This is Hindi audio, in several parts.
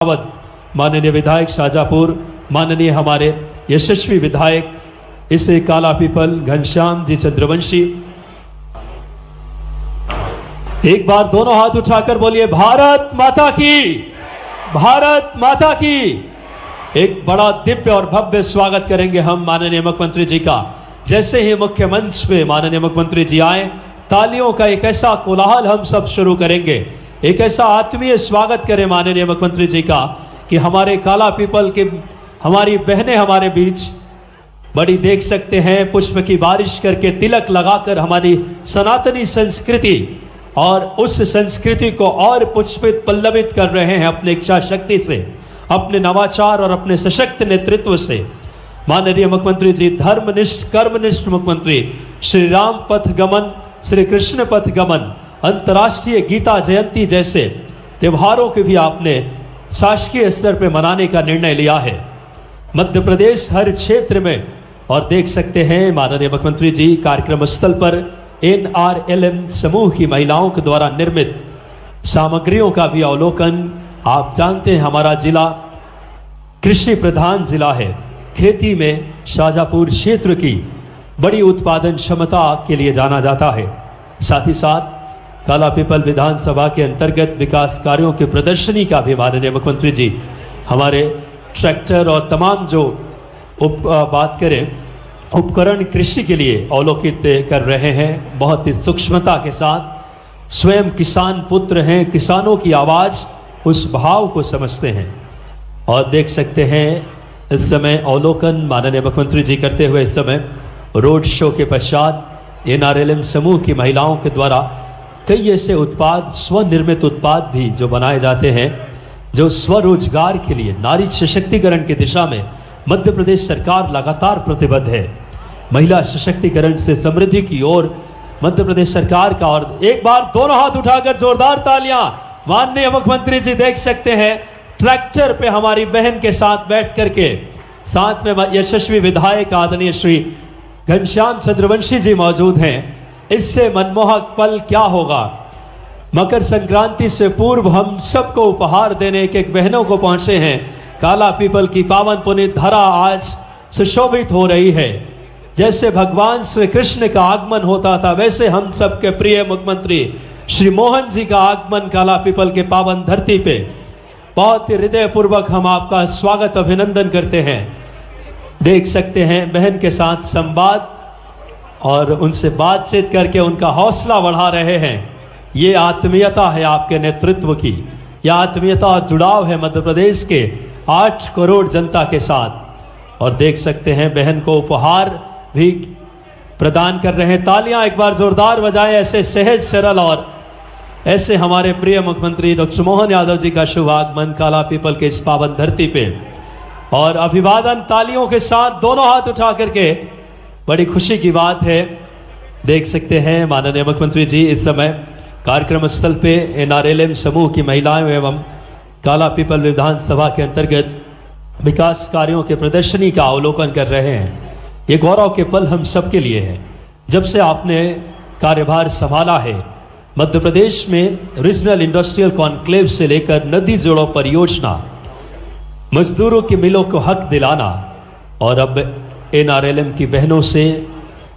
माननीय विधायक शाजापुर, माननीय हमारे यशस्वी विधायक इसे काला पीपल घनश्याम जी चंद्रवंशी, एक बार दोनों हाथ उठाकर बोलिए भारत माता की, भारत माता की। एक बड़ा दिव्य और भव्य स्वागत करेंगे हम माननीय मुख्यमंत्री जी का। जैसे ही मुख्य मंच पे माननीय मुख्यमंत्री जी आए, तालियों का एक ऐसा कोलाहल हम सब शुरू करेंगे, एक ऐसा आत्मीय स्वागत करें माननीय मुख्यमंत्री जी का कि हमारे काला पीपल की हमारी बहनें हमारे बीच बड़ी देख सकते हैं, पुष्प की बारिश करके तिलक लगाकर हमारी सनातनी संस्कृति और उस संस्कृति को और पुष्पित पल्लवित कर रहे हैं अपने इच्छा शक्ति से, अपने नवाचार और अपने सशक्त नेतृत्व से। माननीय मुख्यमंत्री जी धर्मनिष्ठ कर्मनिष्ठ मुख्यमंत्री, श्री राम पथ गमन, श्री कृष्ण पथ गमन, अंतर्राष्ट्रीय गीता जयंती जैसे त्योहारों के भी आपने शासकीय स्तर पर मनाने का निर्णय लिया है। मध्य प्रदेश हर क्षेत्र में, और देख सकते हैं माननीय मुख्यमंत्री जी कार्यक्रम स्थल पर NRLM समूह की महिलाओं के द्वारा निर्मित सामग्रियों का भी अवलोकन। आप जानते हैं हमारा जिला कृषि प्रधान जिला है, खेती में शाजापुर क्षेत्र की बड़ी उत्पादन क्षमता के लिए जाना जाता है। साथ ही साथ काला पीपल विधानसभा के अंतर्गत विकास कार्यों की प्रदर्शनी का भी माननीय मुख्यमंत्री जी हमारे ट्रैक्टर और तमाम जो बात करें उपकरण कृषि के लिए अवलोकित कर रहे हैं। बहुत ही सूक्ष्मता के साथ, स्वयं किसान पुत्र हैं, किसानों की आवाज उस भाव को समझते हैं। और देख सकते हैं इस समय अवलोकन माननीय मुख्यमंत्री जी करते हुए इस समय रोड शो के पश्चात NRLM समूह की महिलाओं के द्वारा कई ऐसे उत्पाद, स्वनिर्मित उत्पाद भी जो बनाए जाते हैं, जो स्वरोजगार के लिए नारी सशक्तिकरण की दिशा में मध्य प्रदेश सरकार लगातार प्रतिबद्ध है। महिला सशक्तिकरण से समृद्धि की ओर मध्य प्रदेश सरकार का। और एक बार दोनों हाथ उठाकर जोरदार तालियां। माननीय मुख्यमंत्री जी देख सकते हैं ट्रैक्टर पे हमारी बहन के साथ बैठ करके, साथ में यशस्वी विधायक आदरणीय श्री घनश्याम चंद्रवंशी जी मौजूद हैं। इससे मनमोहक पल क्या होगा। मकर संक्रांति से पूर्व हम सबको उपहार देने एक एक बहनों को पहुंचे हैं। काला पीपल की पावन पुनीत धरा आज सुशोभित हो रही है। जैसे भगवान श्री कृष्ण का आगमन होता था, वैसे हम सबके प्रिय मुख्यमंत्री श्री मोहन जी का आगमन काला पीपल के पावन धरती पे। बहुत ही हृदय पूर्वक हम आपका स्वागत अभिनंदन करते हैं। देख सकते हैं बहन के साथ संवाद और उनसे बातचीत करके उनका हौसला बढ़ा रहे हैं। ये आत्मीयता है आपके नेतृत्व की, यह आत्मीयता और जुड़ाव है मध्य प्रदेश के 8 करोड़ जनता के साथ। और देख सकते हैं बहन को उपहार भी प्रदान कर रहे हैं। तालियां एक बार जोरदार बजाएं ऐसे सहज सरल और ऐसे हमारे प्रिय मुख्यमंत्री डॉक्टर मोहन यादव जी का शुभ आगमन काला पीपल के इस पावन धरती पे। और अभिवादन तालियों के साथ दोनों हाथ उठा करके, बड़ी खुशी की बात है। देख सकते हैं माननीय मुख्यमंत्री जी इस समय कार्यक्रम स्थल पे NRLM समूह की महिलाएं एवं काला पीपल विधानसभा के अंतर्गत विकास कार्यों के प्रदर्शनी का अवलोकन कर रहे हैं। ये गौरव के पल हम सबके लिए है। जब से आपने कार्यभार संभाला है, मध्य प्रदेश में रीजनल इंडस्ट्रियल कॉन्क्लेव से लेकर नदी जोड़ो परियोजना, मजदूरों की मिलों को हक दिलाना, और अब NRLM की बहनों से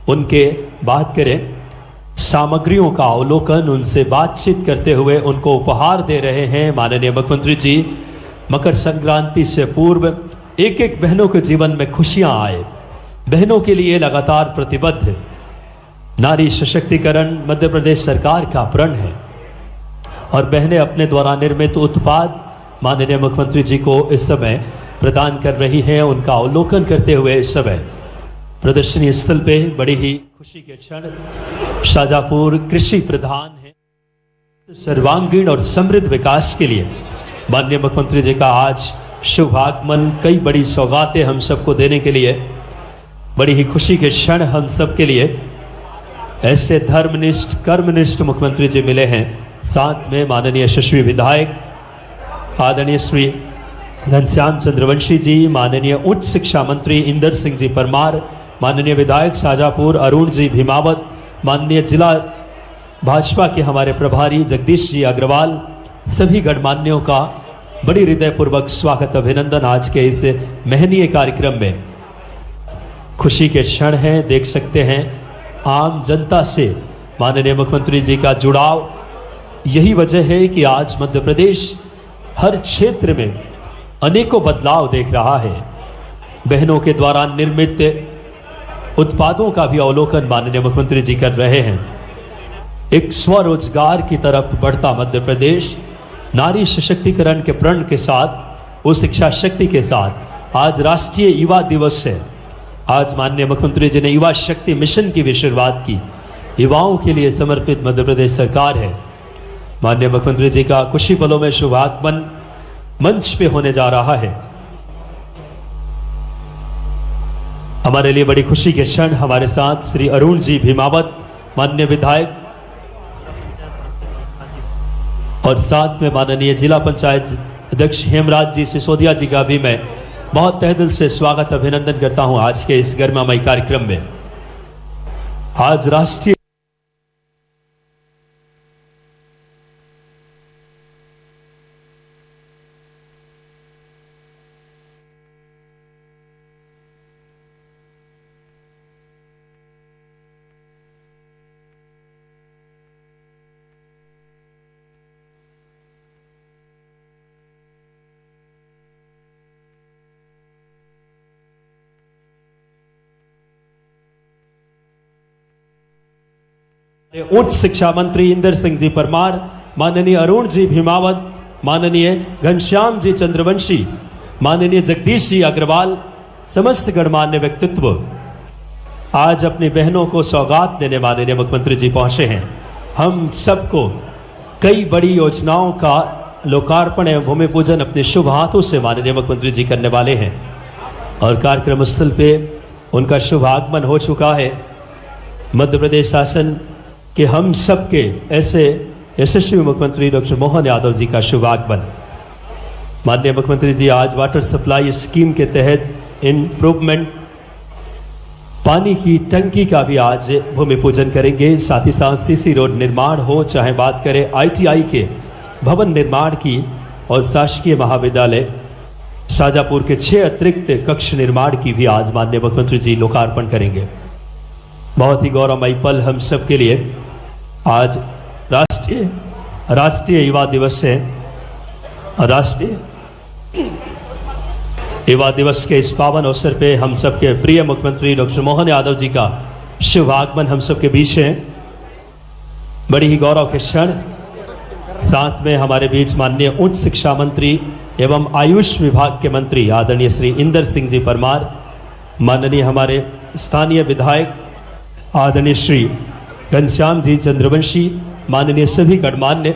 उनके बात करें सामग्रियों का अवलोकन, उनसे बातचीत करते हुए उनको उपहार दे रहे हैं माननीय मुख्यमंत्री जी। मकर संक्रांति से पूर्व एक एक बहनों के जीवन में खुशियां आए, बहनों के लिए लगातार प्रतिबद्ध। नारी सशक्तिकरण मध्य प्रदेश सरकार का प्रण है और बहनें अपने द्वारा निर्मित उत्पाद माननीय मुख्यमंत्री जी को इस समय प्रदान कर रही हैं। उनका अवलोकन करते हुए इस समय प्रदर्शनी स्थल पे बड़ी ही खुशी के क्षण। शाजापुर कृषि प्रधान है, सर्वांगीण और समृद्ध विकास के लिए माननीय मुख्यमंत्री जी का आज शुभ आगमन। कई बड़ी सौगातें हम सबको देने के लिए, बड़ी ही खुशी के क्षण हम सब के लिए। ऐसे धर्मनिष्ठ कर्मनिष्ठ मुख्यमंत्री जी मिले हैं। साथ में माननीय यशस्वी विधायक आदरणीय श्री घनश्याम चंद्रवंशी जी, माननीय उच्च शिक्षा मंत्री इंदर सिंह जी परमार, माननीय विधायक शाजापुर अरुण जी भीमावत, माननीय जिला भाजपा के हमारे प्रभारी जगदीश जी अग्रवाल, सभी गणमान्यों का बड़ी हृदयपूर्वक स्वागत अभिनंदन आज के इस महनीय कार्यक्रम में। खुशी के क्षण हैं, देख सकते हैं आम जनता से माननीय मुख्यमंत्री जी का जुड़ाव। यही वजह है कि आज मध्य प्रदेश हर क्षेत्र में अनेकों बदलाव देख रहा है। बहनों के द्वारा निर्मित उत्पादों का भी अवलोकन माननीय मुख्यमंत्री जी कर रहे हैं। एक स्वरोजगार की तरफ बढ़ता मध्य प्रदेश, नारी सशक्तिकरण के प्रण के साथ, उस शिक्षा शक्ति के साथ आज राष्ट्रीय युवा दिवस है। आज माननीय मुख्यमंत्री जी ने युवा शक्ति मिशन की भी शुरुआत की। युवाओं के लिए समर्पित मध्य प्रदेश सरकार है। माननीय मुख्यमंत्री जी का कुछ ही पलों में शुभागमन मंच पे होने जा रहा है। हमारे लिए बड़ी खुशी के क्षण, हमारे साथ श्री अरुण जी भीमावत माननीय विधायक और साथ में माननीय जिला पंचायत अध्यक्ष हेमराज जी सिसोदिया जी का भी मैं बहुत तहे दिल से स्वागत अभिनंदन करता हूं आज के इस गरिमामय कार्यक्रम में। आज राष्ट्रीय उच्च शिक्षा मंत्री इंदर सिंह जी परमार, माननीय अरुण जी भीमावत, माननीय घनश्याम जी चंद्रवंशी, माननीय जगदीश जी अग्रवाल, समस्त गणमान्य व्यक्तित्व आज अपनी बहनों को सौगात देने माननीय मुख्यमंत्री जी पहुंचे हैं। हम सबको कई बड़ी योजनाओं का लोकार्पण एवं भूमि पूजन अपने शुभ हाथों से माननीय मुख्यमंत्री जी करने वाले हैं और कार्यक्रम स्थल पे उनका शुभ आगमन हो चुका है। मध्य प्रदेश शासन कि हम सबके ऐसे यशस्वी मुख्यमंत्री डॉक्टर मोहन यादव जी का शुभागमन। माननीय मुख्यमंत्री जी आज वाटर सप्लाई स्कीम के तहत इम्प्रूवमेंट पानी की टंकी का भी आज भूमि पूजन करेंगे। साथ ही साथ सीसी रोड निर्माण हो, चाहे बात करें ITI के भवन निर्माण की और शासकीय महाविद्यालय शाजापुर के 6 अतिरिक्त कक्ष निर्माण की भी आज माननीय मुख्यमंत्री जी लोकार्पण करेंगे। बहुत ही गौरवमयी पल हम सबके लिए। आज राष्ट्रीय युवा दिवस है। राष्ट्रीय युवा दिवस के इस पावन अवसर पे हम सबके प्रिय मुख्यमंत्री डॉक्टर मोहन यादव जी का शुभ आगमन हम सबके बीच है। बड़ी ही गौरव के क्षण। साथ में हमारे बीच माननीय उच्च शिक्षा मंत्री एवं आयुष विभाग के मंत्री आदरणीय श्री इंदर सिंह जी परमार, माननीय हमारे स्थानीय विधायक आदरणीय श्री घनश्याम जी चंद्रवंशी, माननीय सभी गणमान्य,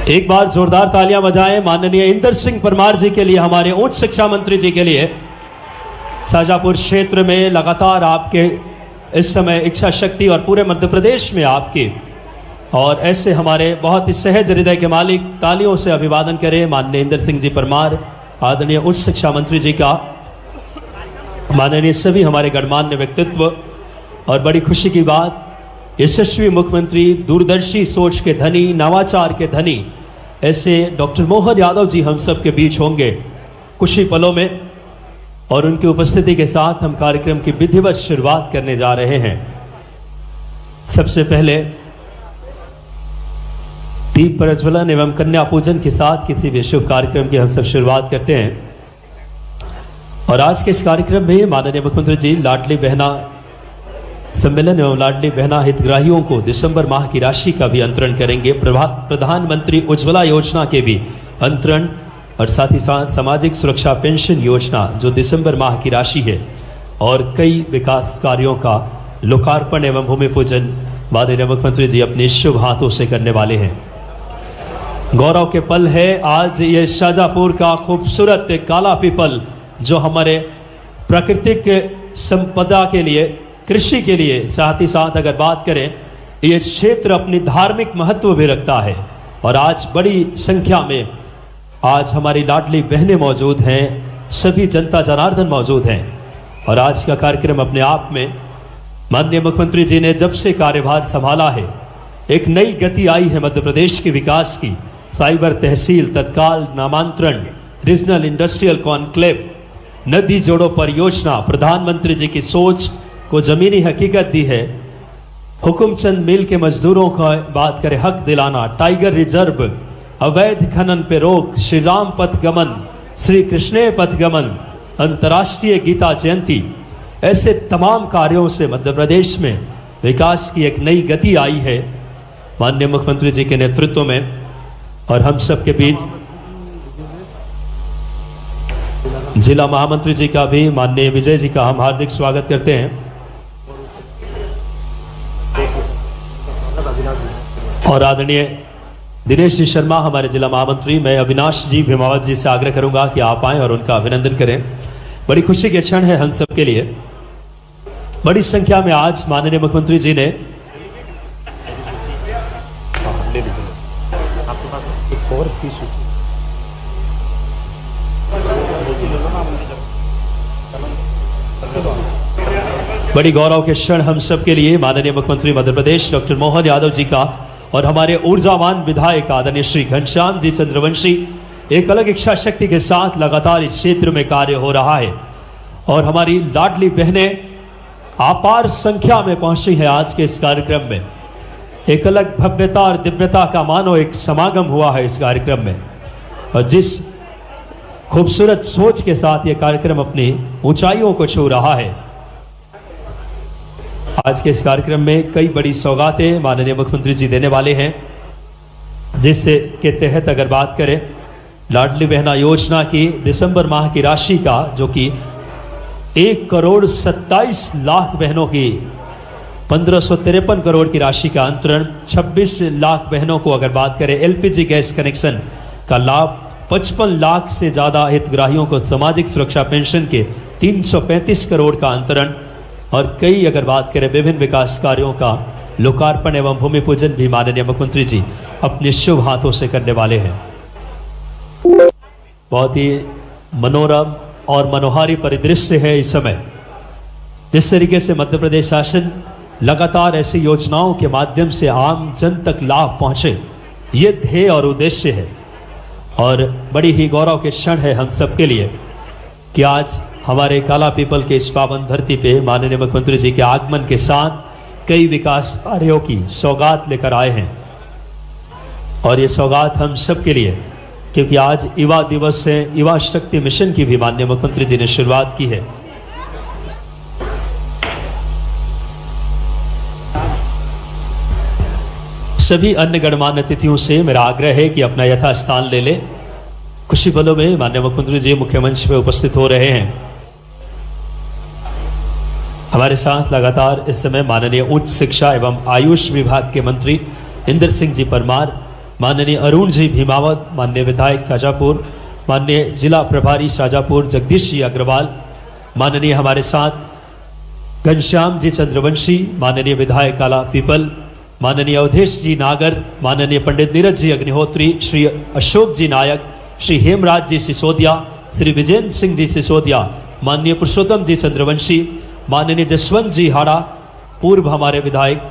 एक बार जोरदार तालियां बजाएं माननीय इंदर सिंह परमार जी के लिए, हमारे उच्च शिक्षा मंत्री जी के लिए। शाजापुर क्षेत्र में लगातार आपके इस समय इच्छा शक्ति और पूरे मध्य प्रदेश में आपके और ऐसे हमारे बहुत ही सहज हृदय के मालिक, तालियों से अभिवादन करें माननीय इंदर सिंह जी परमार, आदरणीय उच्च शिक्षा मंत्री जी का, माननीय सभी हमारे गणमान्य व्यक्तित्व। और बड़ी खुशी की बात, यशस्वी मुख्यमंत्री, दूरदर्शी सोच के धनी, नवाचार के धनी ऐसे डॉक्टर मोहन यादव जी हम सब के बीच होंगे कुछ ही पलों में और उनकी उपस्थिति के साथ हम कार्यक्रम की विधिवत शुरुआत करने जा रहे हैं। सबसे पहले दीप प्रज्वलन एवं कन्या पूजन के साथ किसी भी शुभ कार्यक्रम की हम सब शुरुआत करते हैं और आज के इस कार्यक्रम में माननीय मुख्यमंत्री जी लाडली बहना सम्मेलन एवं लाडली बहना हितग्राहियों को दिसंबर माह की राशि का भी अंतरण करेंगे। प्रधानमंत्री उज्ज्वला योजना के भी अंतरण और साथ ही साथ सामाजिक सुरक्षा पेंशन योजना जो दिसंबर माह की राशि है और कई विकास कार्यों का लोकार्पण एवं भूमि पूजन माननीय मुख्यमंत्री जी अपने शुभ हाथों से करने वाले हैं। गौरव के पल है आज ये शाजापुर का खूबसूरत काला पीपल जो हमारे प्राकृतिक संपदा के लिए, कृषि के लिए, साथ ही साथ अगर बात करें ये क्षेत्र अपनी धार्मिक महत्व भी रखता है और आज बड़ी संख्या में आज हमारी लाडली बहनें मौजूद हैं, सभी जनता जनार्दन मौजूद हैं और आज का कार्यक्रम अपने आप में माननीय मुख्यमंत्री जी ने जब से कार्यभार संभाला है एक नई गति आई है मध्य प्रदेश के विकास की। साइबर तहसील, तत्काल नामांतरण, रीजनल इंडस्ट्रियल कॉन्क्लेव, नदी जोड़ो परियोजना, प्रधानमंत्री जी की सोच को जमीनी हकीकत दी है। हुकुमचंद मिल के मजदूरों का बात करें, हक दिलाना, टाइगर रिजर्व, अवैध खनन पे रोक, श्री राम पथ गमन, श्री कृष्ण पथ गमन, अंतर्राष्ट्रीय गीता जयंती, ऐसे तमाम कार्यों से मध्य प्रदेश में विकास की एक नई गति आई है माननीय मुख्यमंत्री जी के नेतृत्व में। और हम सब के बीच जिला महामंत्री जी का भी, माननीय विजय जी का हम हार्दिक स्वागत करते हैं। और आदरणीय दिनेश जी शर्मा हमारे जिला महामंत्री, मैं अविनाश जी भीमावत जी से आग्रह करूंगा कि आप आएं और उनका अभिनंदन करें। बड़ी खुशी के क्षण है हम सब के लिए। बड़ी संख्या में आज माननीय मुख्यमंत्री जी ने बड़ी गौरव के क्षण हम सब के लिए माननीय मुख्यमंत्री मध्य प्रदेश डॉक्टर मोहन यादव जी का और हमारे ऊर्जावान विधायक आदरणीय श्री घनश्याम जी चंद्रवंशी एक अलग इच्छा शक्ति के साथ लगातार इस क्षेत्र में कार्य हो रहा है। और हमारी लाडली बहनें अपार संख्या में पहुंची है आज के इस कार्यक्रम में। एक अलग भव्यता और दिव्यता का मानो एक समागम हुआ है इस कार्यक्रम में। और जिस खूबसूरत सोच के साथ ये कार्यक्रम अपनी ऊंचाइयों को छू रहा है, आज के इस कार्यक्रम में कई बड़ी सौगातें माननीय मुख्यमंत्री जी देने वाले हैं। जिससे के तहत अगर बात करें लाडली बहना योजना की दिसंबर माह की राशि का, जो कि 1,27,00,000 बहनों की 1553 करोड़ की राशि का अंतरण, 26 लाख बहनों को अगर बात करें एलपीजी गैस कनेक्शन का लाभ, 55 लाख से ज्यादा हितग्राहियों को सामाजिक सुरक्षा पेंशन के 335 करोड़ का अंतरण, और कई अगर बात करें विभिन्न विकास कार्यों का लोकार्पण एवं भूमि पूजन भी माननीय मुख्यमंत्री जी अपने शुभ हाथों से करने वाले हैं। बहुत ही मनोरम और मनोहारी परिदृश्य है इस समय। जिस तरीके से मध्य प्रदेश शासन लगातार ऐसी योजनाओं के माध्यम से आम जन तक लाभ पहुंचे, ये ध्येय और उद्देश्य है। और बड़ी ही गौरव के क्षण है हम सबके लिए कि आज हमारे काला पीपल के इस पावन धरती पे माननीय मुख्यमंत्री जी के आगमन के साथ कई विकास कार्यों की सौगात लेकर आए हैं। और ये सौगात हम सब के लिए, क्योंकि आज युवा दिवस से युवा शक्ति मिशन की भी माननीय मुख्यमंत्री जी ने शुरुआत की है। सभी अन्य गणमान्य अतिथियों से मेरा आग्रह है कि अपना यथास्थान ले लें। खुशी पलों में माननीय मुख्यमंत्री जी मुख्य मंच पर उपस्थित हो रहे हैं। हमारे साथ लगातार इस समय माननीय उच्च शिक्षा एवं आयुष विभाग के मंत्री इंद्र सिंह जी परमार, माननीय अरुण जी भीमावत, माननीय विधायक शाजापुर, माननीय जिला प्रभारी शाजापुर जगदीश जी अग्रवाल, माननीय हमारे साथ घनश्याम जी चंद्रवंशी, माननीय विधायक काला पीपल, माननीय अवधेश जी नागर, माननीय पंडित नीरज जी अग्निहोत्री, श्री अशोक जी नायक, श्री हेमराज जी सिसोदिया, श्री विजेंद्र सिंह जी सिसोदिया, माननीय पुरुषोत्तम जी चंद्रवंशी, माननीय जसवंत जी हाड़ा पूर्व हमारे विधायक।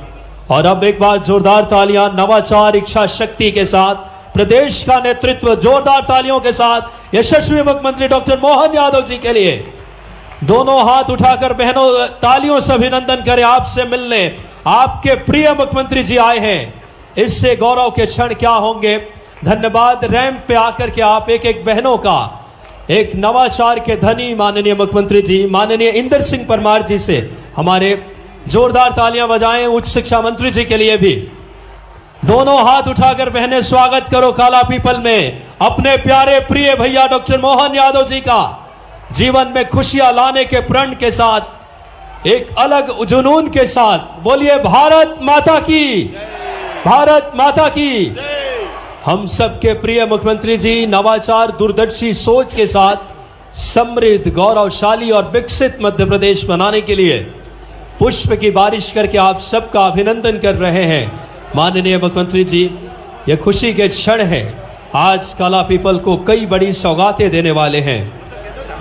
और अब एक बार जोरदार तालियां नवाचार इच्छा शक्ति के साथ प्रदेश का नेतृत्व जोरदार तालियों के साथ यशस्वी मुख्यमंत्री डॉक्टर मोहन यादव जी के लिए। दोनों हाथ उठाकर बहनों तालियों से अभिनंदन करें। आपसे मिलने आपके प्रिय मुख्यमंत्री जी आए हैं, इससे गौरव के क्षण क्या होंगे। धन्यवाद। रैंप पे आकर के आप एक एक बहनों का, एक नवाचार के धनी माननीय मुख्यमंत्री जी माननीय इंद्र सिंह परमार जी से हमारे जोरदार तालियां बजाएं। उच्च शिक्षा मंत्री जी के लिए भी दोनों हाथ उठाकर बहनें स्वागत करो काला पीपल में अपने प्यारे प्रिय भैया डॉक्टर मोहन यादव जी का। जीवन में खुशियां लाने के प्रण के साथ, एक अलग जुनून के साथ बोलिए भारत माता की, भारत माता की। हम सबके प्रिय मुख्यमंत्री जी नवाचार दूरदर्शी सोच के साथ समृद्ध गौरवशाली और विकसित मध्य प्रदेश बनाने के लिए पुष्प की बारिश करके आप सबका अभिनंदन कर रहे हैं। माननीय मुख्यमंत्री जी, ये खुशी के क्षण है। आज काला पीपल को कई बड़ी सौगातें देने वाले हैं।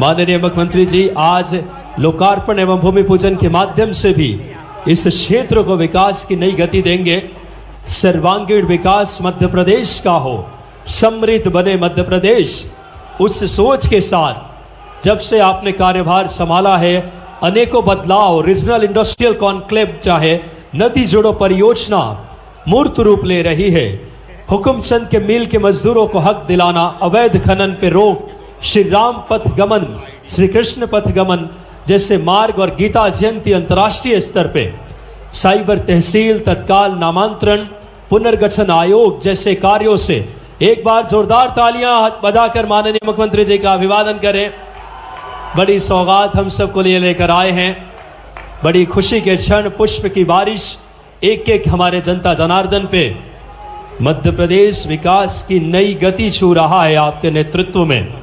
माननीय मुख्यमंत्री जी आज लोकार्पण एवं भूमि पूजन के माध्यम से भी इस क्षेत्र को विकास की नई गति देंगे। सर्वांगीण विकास मध्य प्रदेश का हो, समृद्ध बने मध्य प्रदेश, उस सोच के साथ जब से आपने कार्यभार संभाला है, अनेकों बदलाव, रीजनल इंडस्ट्रियल कॉन्क्लेव चाहे नदी जोड़ो परियोजना मूर्त रूप ले रही है। हुकुमचंद के मिल के मजदूरों को हक दिलाना, अवैध खनन पे रोक, श्री राम पथ गमन, श्री कृष्ण पथ गमन जैसे मार्ग और गीता जयंती अंतर्राष्ट्रीय स्तर पे, साइबर तहसील, तत्काल नामांतरण, पुनर्गठन आयोग जैसे कार्यों से एक बार जोरदार तालियां बजाकर माननीय मुख्यमंत्री जी का अभिवादन करें। बड़ी सौगात हम सबको लिए लेकर आए हैं, बड़ी खुशी के क्षण, पुष्प की बारिश एक एक हमारे जनता जनार्दन पे। मध्य प्रदेश विकास की नई गति छू रहा है आपके नेतृत्व में,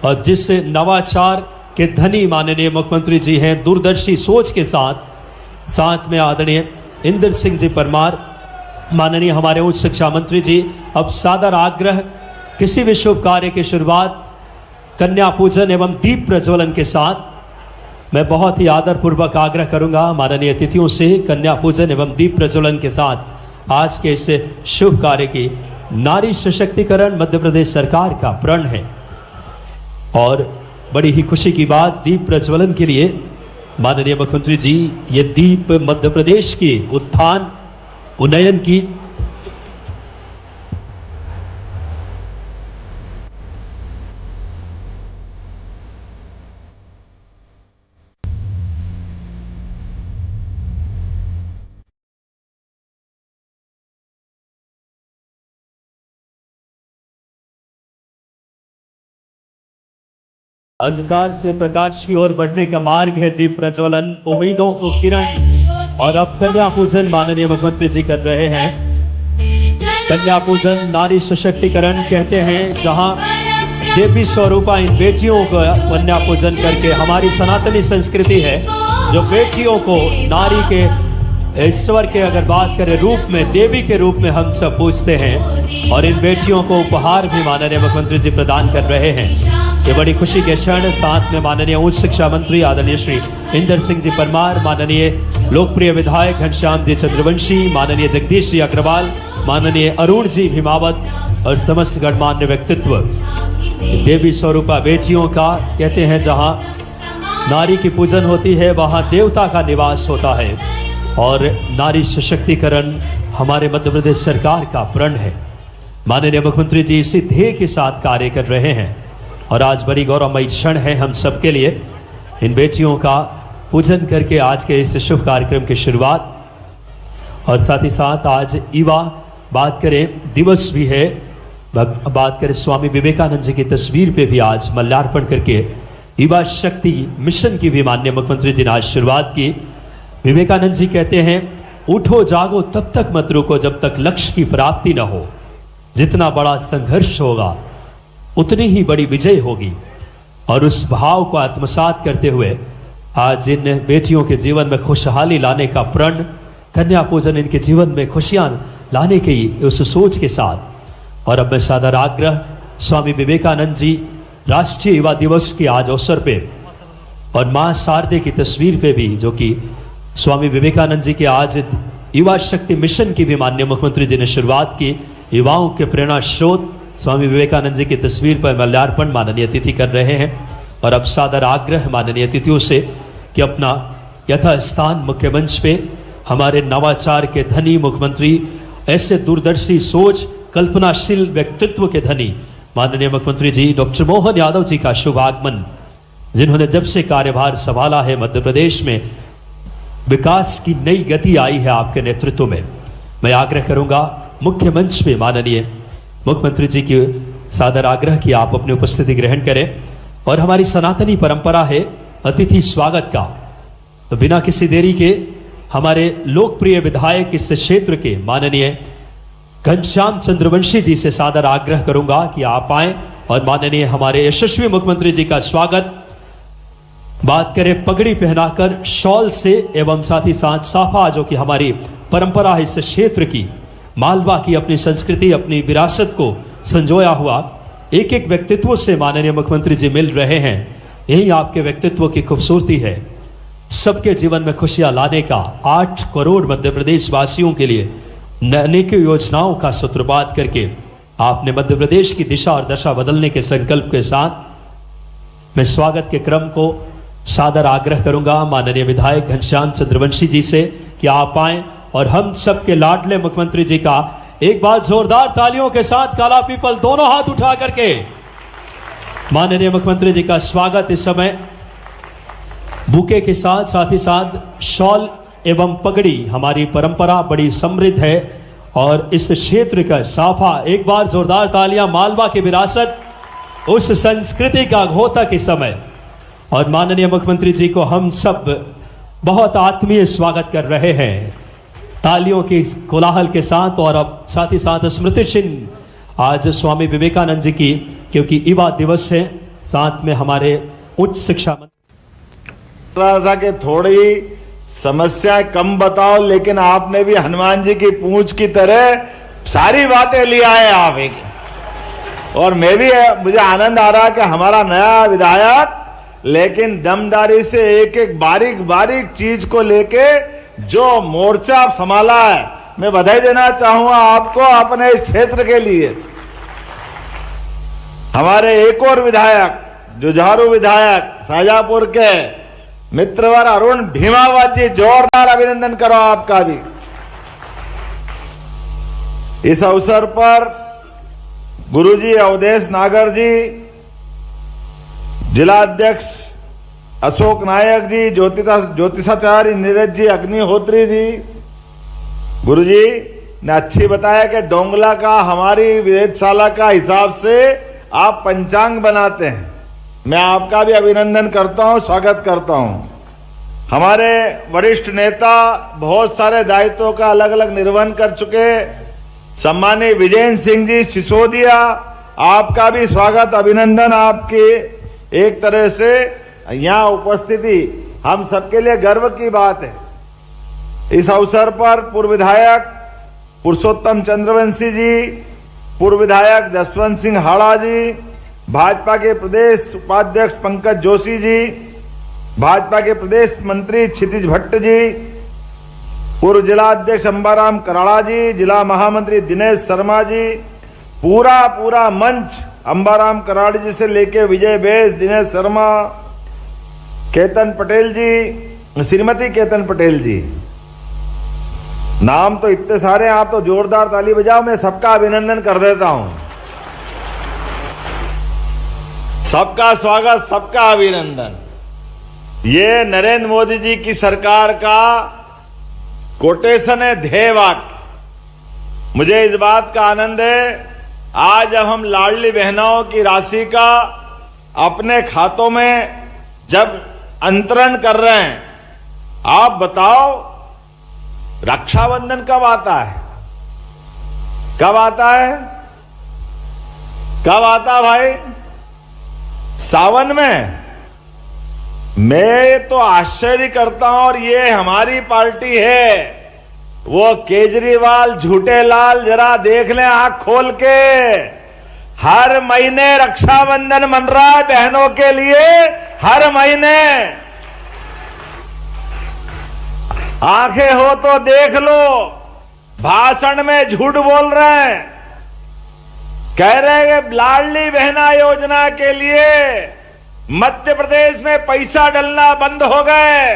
और जिस नवाचार के धनी माननीय मुख्यमंत्री जी हैं, दूरदर्शी सोच के साथ में आदरणीय इंदर सिंह जी परमार, माननीय हमारे उच्च शिक्षा मंत्री जी। अब सादर आग्रह, किसी भी शुभ कार्य की शुरुआत कन्या पूजन एवं दीप प्रज्वलन के साथ मैं बहुत ही आदर पूर्वक आग्रह करूंगा माननीय अतिथियों से, कन्या पूजन एवं दीप प्रज्वलन के साथ आज के इस शुभ कार्य की नारी सशक्तिकरण मध्य प्रदेश सरकार का प्रण है। और बड़ी ही खुशी की बात, दीप प्रज्वलन के लिए माननीय मुख्यमंत्री जी ये दीप मध्य प्रदेश के उत्थान उन्नयन की अंधकार से प्रकाश की ओर बढ़ने का मार्ग है दीप प्रज्वलन, उम्मीदों को किरण। और अब कन्या पूजन माननीय मुख्यमंत्री जी कर रहे हैं। कन्या पूजन नारी सशक्तिकरण कहते हैं, जहां देवी स्वरूपा इन बेटियों को कन्या पूजन करके, हमारी सनातनी संस्कृति है जो बेटियों को नारी के ईश्वर के अगर बात करें रूप में, देवी के रूप में हम सब पूजते हैं, और इन बेटियों को उपहार भी माननीय मुख्यमंत्री जी प्रदान कर रहे हैं। ये बड़ी खुशी के क्षण, साथ में माननीय उच्च शिक्षा मंत्री आदरणीय श्री इंदर सिंह जी परमार, माननीय लोकप्रिय विधायक घनश्याम जी चंद्रवंशी, माननीय जगदीश जी अग्रवाल, माननीय अरुण जी भीमावत और समस्त गणमान्य व्यक्तित्व। देवी स्वरूपा बेटियों का कहते हैं, जहाँ नारी की पूजन होती है वहाँ देवता का निवास होता है, और नारी सशक्तिकरण हमारे मध्य प्रदेश सरकार का प्रण है। माननीय मुख्यमंत्री जी इसी ध्येय के साथ कार्य कर रहे हैं, और आज बड़ी गौरवमयी क्षण है हम सबके लिए इन बेटियों का पूजन करके आज के इस शुभ कार्यक्रम की शुरुआत। और साथ ही साथ आज युवा बात करें दिवस भी है, बात करें स्वामी विवेकानंद जी की तस्वीर पे भी आज माल्यार्पण करके युवा शक्ति मिशन की भी माननीय मुख्यमंत्री जी ने आज शुरुआत की। विवेकानंद जी कहते हैं, उठो जागो तब तक मत रुको जब तक लक्ष्य की प्राप्ति न हो। जितना बड़ा संघर्ष होगा उतनी ही बड़ी विजय होगी। और उस भाव को आत्मसात करते हुए आज इन बेटियों के जीवन में खुशहाली लाने का प्रण, कन्या पूजन इनके जीवन में खुशियां लाने की उस सोच के साथ। और अब मैं सादर आग्रह स्वामी विवेकानंद जी राष्ट्रीय युवा दिवस के आज अवसर पे और मां शारदे की तस्वीर पे भी, जो कि स्वामी विवेकानंद जी के आज युवा शक्ति मिशन की भी माननीय मुख्यमंत्री जी ने शुरुआत की। युवाओं के प्रेरणा स्रोत स्वामी विवेकानंद जी की तस्वीर पर माल्यार्पण माननीय अतिथि कर रहे हैं। और अब सादर आग्रह माननीय अतिथियों से कि अपना यथास्थान मुख्य मंच पे हमारे नवाचार के धनी मुख्यमंत्री, ऐसे दूरदर्शी सोच कल्पनाशील व्यक्तित्व के धनी माननीय मुख्यमंत्री जी डॉक्टर मोहन यादव जी का शुभ आगमन, जिन्होंने जब से कार्यभार संभाला है मध्य प्रदेश में विकास की नई गति आई है आपके नेतृत्व में। मैं आग्रह करूंगा मुख्य मंच पे माननीय मुख्यमंत्री जी की सादर आग्रह की आप अपनी उपस्थिति ग्रहण करें। और हमारी सनातनी परंपरा है अतिथि स्वागत का, तो बिना किसी देरी के हमारे लोकप्रिय विधायक इस क्षेत्र के माननीय घनश्याम चंद्रवंशी जी से सादर आग्रह करूंगा कि आप आए और माननीय हमारे यशस्वी मुख्यमंत्री जी का स्वागत बात करें पगड़ी पहनाकर, शॉल से एवं साथ ही साथ साफा, जो कि हमारी परंपरा है इस क्षेत्र की, मालवा की अपनी संस्कृति अपनी विरासत को संजोया हुआ एक एक व्यक्तित्व से माननीय मुख्यमंत्री जी मिल रहे हैं। यही आपके व्यक्तित्व की खूबसूरती है। सबके जीवन में खुशियां लाने का 8 करोड़ मध्य प्रदेश वासियों के लिए अनेक योजनाओं का सूत्रपात करके आपने मध्य प्रदेश की दिशा और दशा बदलने के संकल्प के साथ मैं स्वागत के क्रम को सादर आग्रह करूंगा माननीय विधायक घनश्याम चंद्रवंशी जी से कि आप आए और हम सबके लाडले मुख्यमंत्री जी का एक बार जोरदार तालियों के साथ काला पीपल दोनों हाथ उठा करके माननीय मुख्यमंत्री जी का स्वागत। इस समय बुके के साथ ही साथ शॉल एवं पगड़ी हमारी परंपरा बड़ी समृद्ध है और इस क्षेत्र का साफा एक बार जोरदार तालियां मालवा की विरासत उस संस्कृति का घोतक इस समय और माननीय मुख्यमंत्री जी को हम सब बहुत आत्मीय स्वागत कर रहे हैं तालियों की कोलाहल के साथ। और अब साथ ही साथ स्मृति चिन्ह आज स्वामी विवेकानंद जी की, क्योंकि युवा दिवस है, साथ में हमारे उच्च शिक्षा था कि थोड़ी समस्याएं कम बताओ, लेकिन आपने भी हनुमान जी की पूंछ की तरह सारी बातें ले आए आप एक। और मैं भी मुझे आनंद आ रहा है कि हमारा नया विधायक लेकिन दमदारी से एक एक बारीक बारीक चीज को लेके जो मोर्चा संभाला है, मैं बधाई देना चाहूंगा आपको अपने इस क्षेत्र के लिए। हमारे एक और विधायक जुझारू विधायक शाहजहांपुर के मित्रवर अरुण भीमावत जी, जोरदार अभिनंदन करो आपका भी। इस अवसर पर गुरुजी अवधेश नागर जी, जिला अध्यक्ष अशोक नायक जी, ज्योतिषाचार्य नीरज जी अग्निहोत्री जी, गुरुजी ने अच्छी बताया कि डोंगला का हमारी वेदशाला का हिसाब से आप पंचांग बनाते हैं। मैं आपका भी अभिनंदन करता हूं, स्वागत करता हूं। हमारे वरिष्ठ नेता बहुत सारे दायित्वों का अलग अलग निर्वहन कर चुके सम्मानीय विजय सिंह जी सिसोदिया, आपका भी स्वागत अभिनंदन। आपकी एक तरह से यहाँ उपस्थिति हम सबके लिए गर्व की बात है। इस अवसर पर पूर्व विधायक पुरुषोत्तम चंद्रवंशी जी, पूर्व विधायक जसवंत सिंह हाड़ा जी, भाजपा के प्रदेश उपाध्यक्ष पंकज जोशी जी, भाजपा के प्रदेश मंत्री क्षितिज भट्ट जी, पूर्व जिला अध्यक्ष अंबाराम कराड़ा जी, जिला महामंत्री दिनेश शर्मा जी, पूरा मंच अंबाराम कराड़ा जी से लेके विजय बेस, दिनेश शर्मा, केतन पटेल जी, श्रीमती केतन पटेल जी, नाम तो इतने सारे, आप तो जोरदार ताली बजाओ, मैं सबका अभिनंदन कर देता हूं। सबका स्वागत, सबका अभिनंदन। ये नरेंद्र मोदी जी की सरकार का कोटेशन है, ध्येय वाक्य। मुझे इस बात का आनंद है आज जब हम लाडली बहनों की राशि का अपने खातों में जब अंतरण कर रहे हैं। आप बताओ रक्षाबंधन कब आता है? कब आता है? कब आता भाई? सावन में। मैं तो आश्चर्य करता हूं, और ये हमारी पार्टी है, वो केजरीवाल झूठे लाल जरा देख लें आंख खोल के, हर महीने रक्षाबंधन मन रहा है बहनों के लिए, हर महीने। आंखें हो तो देख लो, भाषण में झूठ बोल रहे हैं, कह रहे हैं कि लाडली बहना योजना के लिए मध्य प्रदेश में पैसा डलना बंद हो गए।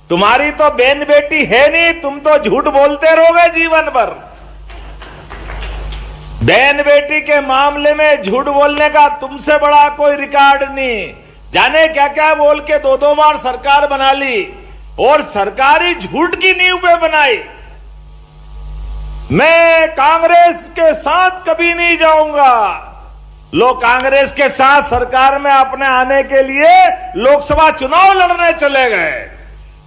तुम्हारी तो बहन बेटी है नहीं, तुम तो झूठ बोलते रहोगे जीवन भर। बहन बेटी के मामले में झूठ बोलने का तुमसे बड़ा कोई रिकॉर्ड नहीं। जाने क्या क्या बोल के दो बार सरकार बना ली, और सरकारी झूठ की नींव पे बनाई। मैं कांग्रेस के साथ कभी नहीं जाऊंगा। लोग कांग्रेस के साथ सरकार में अपने आने के लिए लोकसभा चुनाव लड़ने चले गए।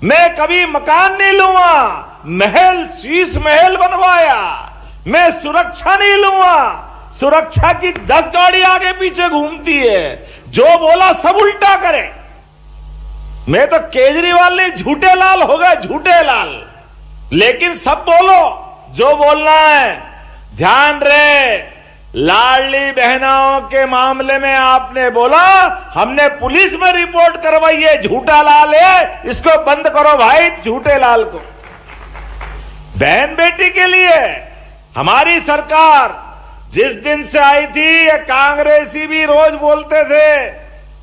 मैं कभी मकान नहीं लूंगा, महल शीश महल बनवाया। मैं सुरक्षा नहीं लूंगा, सुरक्षा की 10 गाड़ी आगे पीछे घूमती है, जो बोला सब उल्टा करे। मैं तो केजरीवाल ने झूठे लाल हो गए, झूठे लाल। लेकिन सब बोलो जो बोलना है। ध्यान रहे, लाडली बहनों के मामले में आपने बोला हमने पुलिस में रिपोर्ट करवाई है, झूठा लाल है, इसको बंद करो भाई झूठे लाल को। बहन बेटी के लिए हमारी सरकार जिस दिन से आई थी, ये कांग्रेसी भी रोज बोलते थे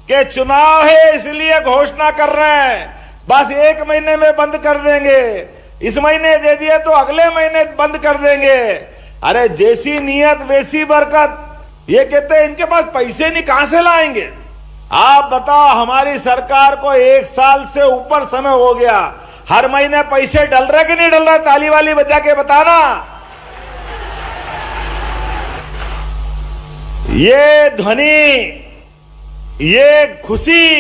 कि चुनाव है इसलिए घोषणा कर रहे हैं, बस 1 महीने में बंद कर देंगे, इस महीने दे दिए तो अगले महीने बंद कर देंगे। अरे जैसी नियत वैसी बरकत। ये कहते हैं इनके पास पैसे नहीं, कहां से लाएंगे? आप बताओ, हमारी सरकार को 1 साल से ऊपर समय हो गया, हर महीने पैसे डल रहे कि नहीं डल रहे? ताली वाली बजा के बताना। ये ध्वनि, ये खुशी,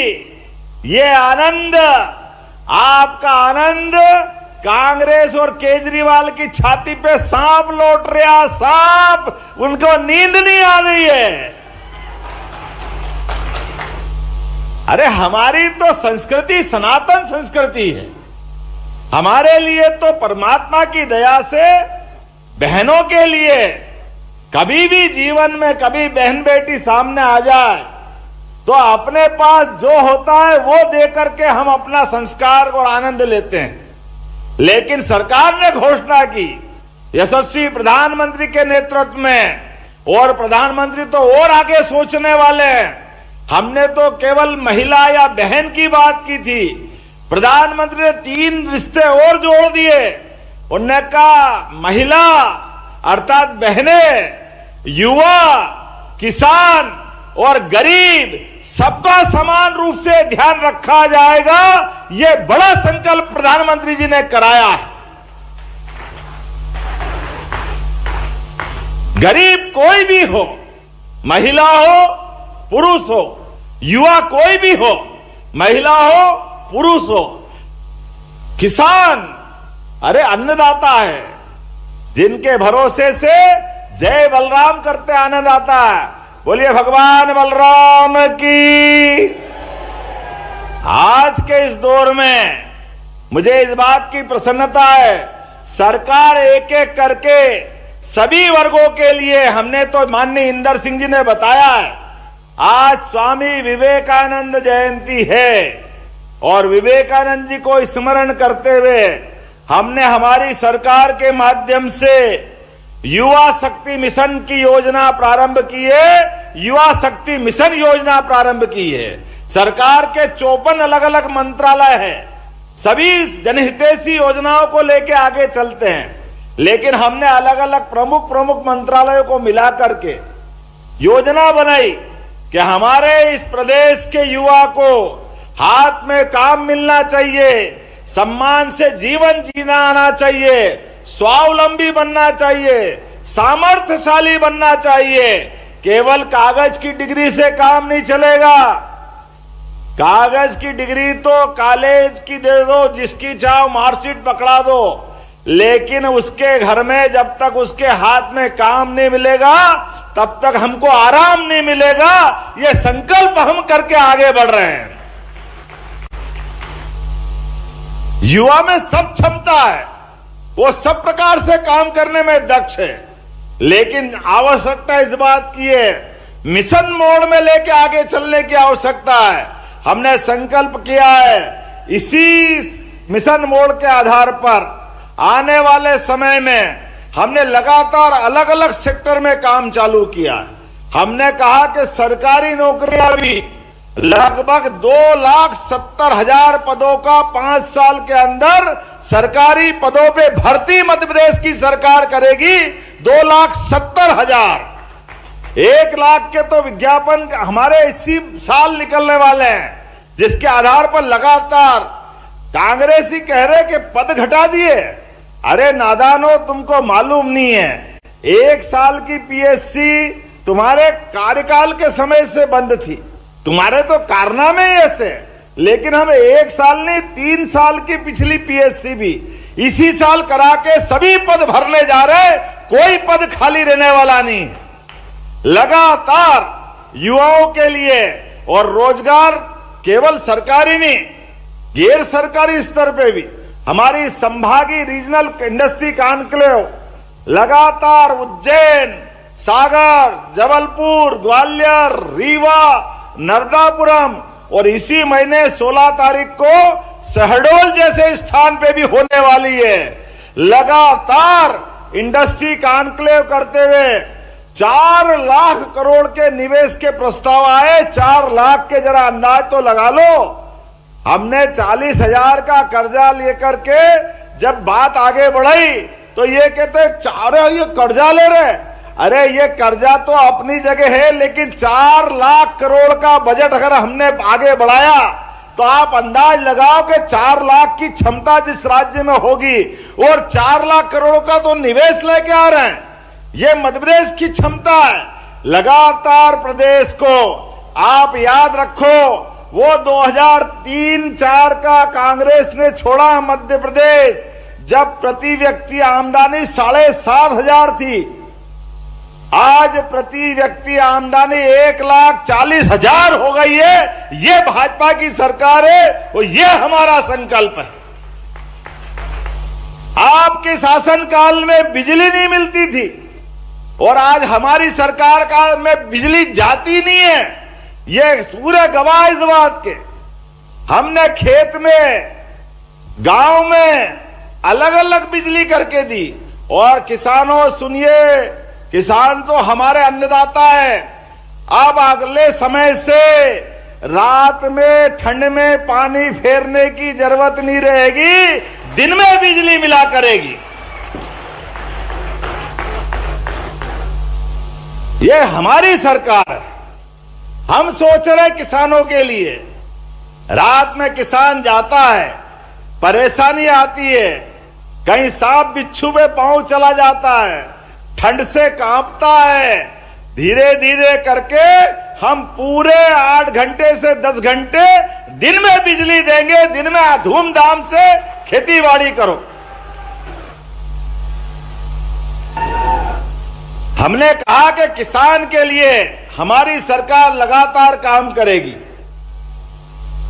ये आनंद, आपका आनंद कांग्रेस और केजरीवाल की छाती पे सांप लौट रहा, सांप, उनको नींद नहीं आ रही है। अरे हमारी तो संस्कृति सनातन संस्कृति है। हमारे लिए तो परमात्मा की दया से बहनों के लिए कभी भी जीवन में कभी बहन बेटी सामने आ जाए तो अपने पास जो होता है वो दे करके हम अपना संस्कार और आनंद लेते हैं। लेकिन सरकार ने घोषणा की, यशस्वी प्रधानमंत्री के नेतृत्व में, और प्रधानमंत्री तो और आगे सोचने वाले हैं। हमने तो केवल महिला या बहन की बात की थी, प्रधानमंत्री ने 3 रिश्ते और जोड़ दिए। उन्होंने कहा महिला अर्थात बहनें, युवा, किसान और गरीब सबका समान रूप से ध्यान रखा जाएगा। यह बड़ा संकल्प प्रधानमंत्री जी ने कराया है। गरीब कोई भी हो, महिला हो, पुरुष हो, युवा कोई भी हो, महिला हो, पुरुष हो, किसान, अरे अन्नदाता है, जिनके भरोसे से जय बलराम करते आनंद आता है। बोलिए भगवान बलराम की। आज के इस दौर में मुझे इस बात की प्रसन्नता है, सरकार एक एक करके सभी वर्गों के लिए, हमने तो माननीय इंदर सिंह जी ने बताया है, आज स्वामी विवेकानंद जयंती है और विवेकानंद जी को स्मरण करते हुए हमने हमारी सरकार के माध्यम से युवा शक्ति मिशन की योजना प्रारंभ की है। युवा शक्ति मिशन योजना प्रारंभ की है। सरकार के 54 अलग अलग मंत्रालय हैं, सभी जनहितैषी योजनाओं को लेकर आगे चलते हैं। लेकिन हमने अलग अलग प्रमुख मंत्रालयों को मिला करके योजना बनाई कि हमारे इस प्रदेश के युवा को हाथ में काम मिलना चाहिए, सम्मान से जीवन जीना आना चाहिए, स्वावलंबी बनना चाहिए, सामर्थ्यशाली बनना चाहिए। केवल कागज की डिग्री से काम नहीं चलेगा। कागज की डिग्री तो कॉलेज की दे दो, जिसकी चाहो मार्कशीट पकड़ा दो, लेकिन उसके घर में जब तक उसके हाथ में काम नहीं मिलेगा तब तक हमको आराम नहीं मिलेगा। ये संकल्प हम करके आगे बढ़ रहे हैं। युवा में सब क्षमता है, वो सब प्रकार से काम करने में दक्ष है, लेकिन आवश्यकता इस बात की है, मिशन मोड में लेके आगे चलने की आवश्यकता है। हमने संकल्प किया है, इसी मिशन मोड के आधार पर आने वाले समय में हमने लगातार अलग अलग सेक्टर में काम चालू किया है। हमने कहा कि सरकारी नौकरियां भी लगभग 2,70,000 पदों का 5 साल के अंदर सरकारी पदों पे भर्ती मध्य प्रदेश की सरकार करेगी। 2,70,000, 1 लाख के तो विज्ञापन हमारे इसी साल निकलने वाले हैं, जिसके आधार पर लगातार कांग्रेसी कह रहे कि पद घटा दिए। अरे नादानो, तुमको मालूम नहीं है, 1 साल की पीएससी तुम्हारे कार्यकाल के समय से बंद थी, तुम्हारे तो कारनामे ऐसे, लेकिन हम 1 साल नहीं 3 साल की पिछली पीएससी भी इसी साल करा के सभी पद भरने जा रहे, कोई पद खाली रहने वाला नहीं। लगातार युवाओं के लिए और रोजगार केवल सरकारी नहीं, गैर सरकारी स्तर पे भी हमारी संभागीय रीजनल इंडस्ट्री कॉन्क्लेव लगातार उज्जैन, सागर, जबलपुर, ग्वालियर, रीवा, नर्मदापुरम और इसी महीने 16 तारीख को शहडोल जैसे स्थान पे भी होने वाली है। लगातार इंडस्ट्री कॉन्क्लेव करते हुए 4 लाख करोड़ के निवेश के प्रस्ताव आए। 4 लाख के जरा अंदाज तो लगा लो। हमने 40,000 का कर्जा लेकर के जब बात आगे बढ़ी तो ये कहते ये कर्जा ले रहे। अरे ये कर्जा तो अपनी जगह है, लेकिन 4 लाख करोड़ का बजट अगर हमने आगे बढ़ाया तो आप अंदाज लगाओ कि 4 लाख की क्षमता जिस राज्य में होगी, और 4 लाख करोड़ का तो निवेश लेके आ रहे हैं। ये मध्य प्रदेश की क्षमता है। लगातार प्रदेश को आप याद रखो, वो 2003-4 का कांग्रेस ने छोड़ा मध्य प्रदेश, जब प्रति व्यक्ति आमदनी 7,500 थी। आज प्रति व्यक्ति आमदनी 1,40,000 हो गई है। ये भाजपा की सरकार है और ये हमारा संकल्प है। आपके शासनकाल में बिजली नहीं मिलती थी और आज हमारी सरकार काल में बिजली जाती नहीं है। ये पूरे गवाह इस बात के। हमने खेत में, गांव में अलग अलग बिजली करके दी। और किसानों सुनिए, किसान तो हमारे अन्नदाता है। अब अगले समय से रात में ठंड में पानी फेरने की जरूरत नहीं रहेगी, दिन में बिजली मिला करेगी। ये हमारी सरकार है। हम सोच रहे किसानों के लिए। रात में किसान जाता है, परेशानी आती है, कहीं सांप बिच्छू पे पांव चला जाता है, ठंड से कांपता है। धीरे धीरे करके हम पूरे 8 घंटे से 10 घंटे दिन में बिजली देंगे। दिन में धूमधाम से खेती बाड़ी करो। हमने कहा कि किसान के लिए हमारी सरकार लगातार काम करेगी,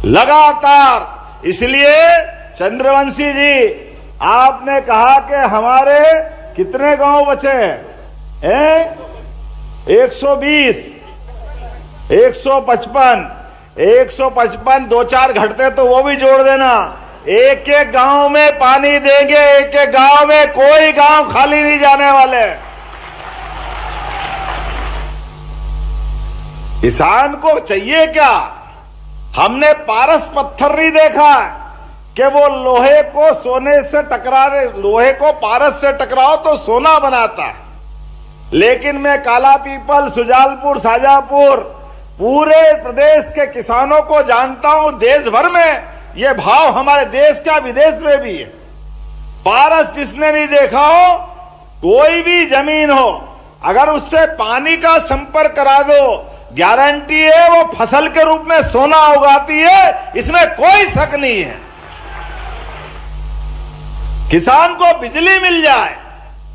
लगातार। इसलिए चंद्रवंशी जी, आपने कहा कि हमारे कितने गांव बचे हैं? 120, 155, 155, 2-4 घटते तो वो भी जोड़ देना। एक एक गांव में पानी देंगे, एक एक गांव में, कोई गांव खाली नहीं जाने वाले। किसान को चाहिए क्या? हमने पारस पत्थर नहीं देखा कि वो लोहे को सोने से टकरा रहे। लोहे को पारस से टकराओ तो सोना बनाता है। लेकिन मैं काला पीपल, सुजालपुर, शाजापुर, पूरे प्रदेश के किसानों को जानता हूं। देश भर में ये भाव हमारे देश का, विदेश में भी है। पारस जिसने नहीं देखा हो, कोई भी जमीन हो, अगर उससे पानी का संपर्क करा दो, गारंटी है वो फसल के रूप में सोना उगाती है। इसमें कोई शक नहीं है। किसान को बिजली मिल जाए,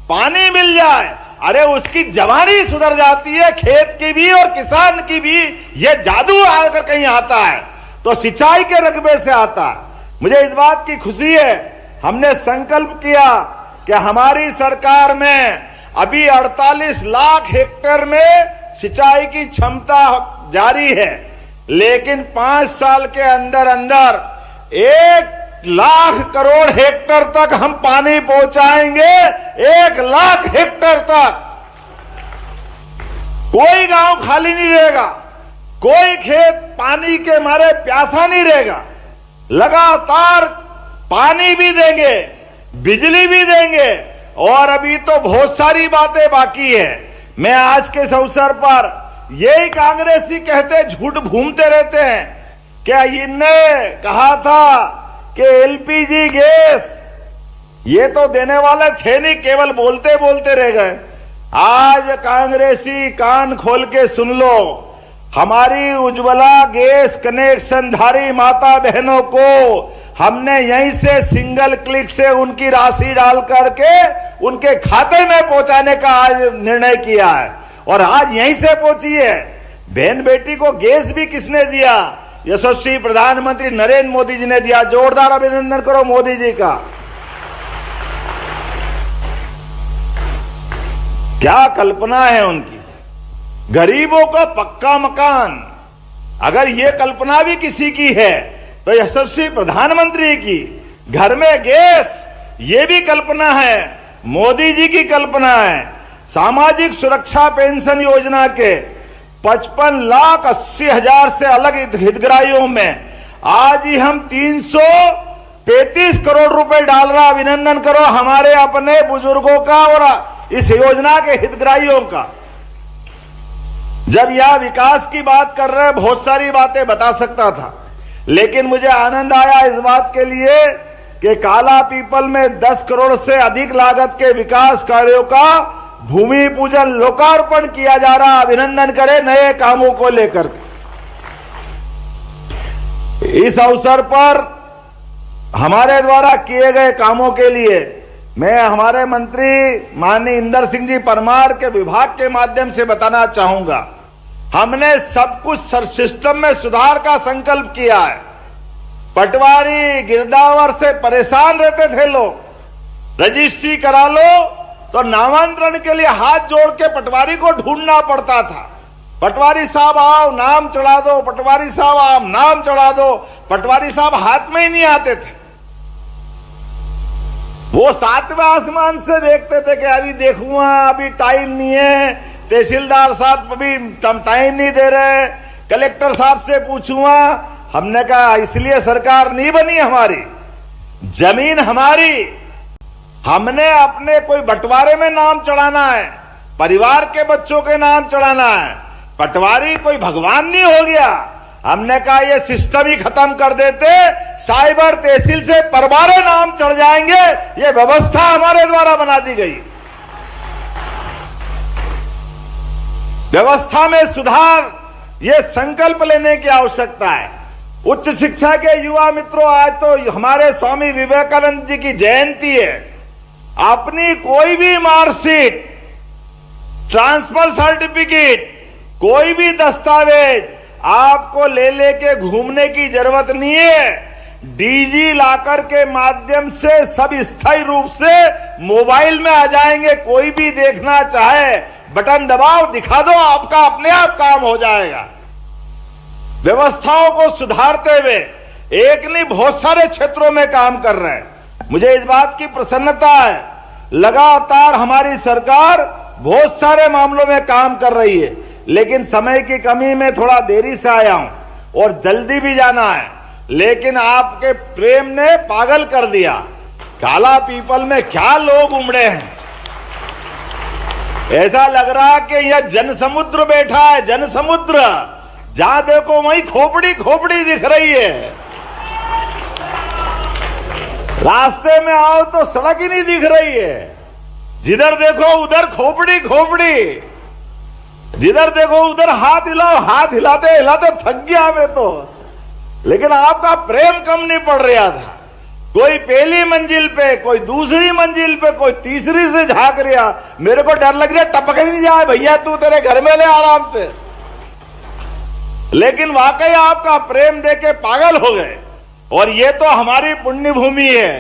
पानी मिल जाए, अरे उसकी जवानी सुधर जाती है, खेत की भी और किसान की भी। ये जादू आकर कहीं आता है तो सिंचाई के रकबे से आता है। मुझे इस बात की खुशी है, हमने संकल्प किया कि हमारी सरकार में अभी 48 लाख हेक्टेयर में सिंचाई की क्षमता जारी है, लेकिन 5 साल के अंदर अंदर 1 लाख करोड़ हेक्टेयर तक हम पानी पहुंचाएंगे। 1 लाख हेक्टेयर तक कोई गांव खाली नहीं रहेगा, कोई खेत पानी के मारे प्यासा नहीं रहेगा। लगातार पानी भी देंगे, बिजली भी देंगे, और अभी तो बहुत सारी बातें बाकी है। मैं आज के इस अवसर पर यही कांग्रेसी कहते, झूठ घूमते रहते हैं, क्या इनने कहा था कि एलपीजी गैस ये तो देने वाले थे नहीं, केवल बोलते बोलते रह गए। आज कांग्रेसी कान खोल के सुन लो, हमारी उज्ज्वला गैस कनेक्शनधारी माता बहनों को हमने यहीं से सिंगल क्लिक से उनकी राशि डाल करके उनके खाते में पहुंचाने का आज निर्णय किया है, और आज यहीं से पहुंची है। बहन बेटी को गैस भी किसने दिया? यशस्वी प्रधानमंत्री नरेंद्र मोदी जी ने दिया। जोरदार अभिनंदन करो मोदी जी का। क्या कल्पना है उनकी। गरीबों का पक्का मकान, अगर ये कल्पना भी किसी की है तो यशस्वी प्रधानमंत्री की। घर में गैस, ये भी कल्पना है। मोदी जी की कल्पना है। सामाजिक सुरक्षा पेंशन योजना के 55,80,000 से अलग हितग्राहियों में आज ही हम 335 करोड़ रुपए डाल रहा। अभिनंदन करो हमारे अपने बुजुर्गों का और इस योजना के हितग्राहियों का। जब यह विकास की बात कर रहे, बहुत सारी बातें बता सकता था, लेकिन मुझे आनंद आया इस बात के लिए कि काला पीपल में 10 करोड़ से अधिक लागत के विकास कार्यों का भूमि पूजन लोकार्पण किया जा रहा। अभिनंदन करें नए कामों को लेकर। इस अवसर पर हमारे द्वारा किए गए कामों के लिए मैं हमारे मंत्री माननीय इंदर सिंह जी परमार के विभाग के माध्यम से बताना चाहूंगा। हमने सब कुछ सिस्टम में सुधार का संकल्प किया है। पटवारी गिरदावर से परेशान रहते थे लोग, रजिस्ट्री करा लो तो नामांतरण के लिए हाथ जोड़ के पटवारी को ढूंढना पड़ता था। पटवारी साहब आओ नाम चढ़ा दो, पटवारी साहब आओ नाम चढ़ा दो। पटवारी साहब हाथ में ही नहीं आते थे। वो 7वें आसमान से देखते थे कि अभी देखूंगा, अभी टाइम नहीं है। तहसीलदार साहब अभी टाइम नहीं दे रहे, कलेक्टर साहब से पूछूंगा। हमने कहा इसलिए सरकार नहीं बनी हमारी, जमीन हमारी। हमने अपने कोई बंटवारे में नाम चढ़ाना है, परिवार के बच्चों के नाम चढ़ाना है। पटवारी कोई भगवान नहीं हो गया। हमने कहा ये सिस्टम ही खत्म कर देते, साइबर तहसील से परवारे नाम चढ़ जाएंगे। ये व्यवस्था हमारे द्वारा बना दी गई। व्यवस्था में सुधार, ये संकल्प लेने की आवश्यकता है। उच्च शिक्षा के युवा मित्रों, आज तो हमारे स्वामी विवेकानंद जी की जयंती है। अपनी कोई भी मार्कशीट, ट्रांसफर सर्टिफिकेट, कोई भी दस्तावेज आपको ले लेके घूमने की जरूरत नहीं है। डीजी लॉकर के माध्यम से सब स्थायी रूप से मोबाइल में आ जाएंगे। कोई भी देखना चाहे बटन दबाओ, दिखा दो, आपका अपने आप काम हो जाएगा। व्यवस्थाओं को सुधारते हुए एक नहीं बहुत सारे क्षेत्रों में काम कर रहे हैं। मुझे इस बात की प्रसन्नता है, लगातार हमारी सरकार बहुत सारे मामलों में काम कर रही है, लेकिन समय की कमी में थोड़ा देरी से आया हूं और जल्दी भी जाना है। लेकिन आपके प्रेम ने पागल कर दिया। काला पीपल में क्या लोग उमड़े हैं, ऐसा लग रहा कि यह जनसमुद्र बैठा है। जनसमुद्र, जहां देखो वहीं खोपड़ी खोपड़ी दिख रही है। रास्ते में आओ तो सड़क ही नहीं दिख रही है। जिधर देखो उधर खोपड़ी खोपड़ी, जिधर देखो उधर हाथ हिलाओ। हाथ हिलाते हिलाते थक गया मैं तो। लेकिन आपका प्रेम कम नहीं पड़ रहा था। कोई पहली मंजिल पे, कोई दूसरी मंजिल पे, कोई तीसरी से झांक रहा। मेरे को डर लग रहा टपक नहीं जाए भैया, तू तेरे घर में ले आराम से। लेकिन वाकई आपका प्रेम देके पागल हो गए। और ये तो हमारी पुण्य भूमि है।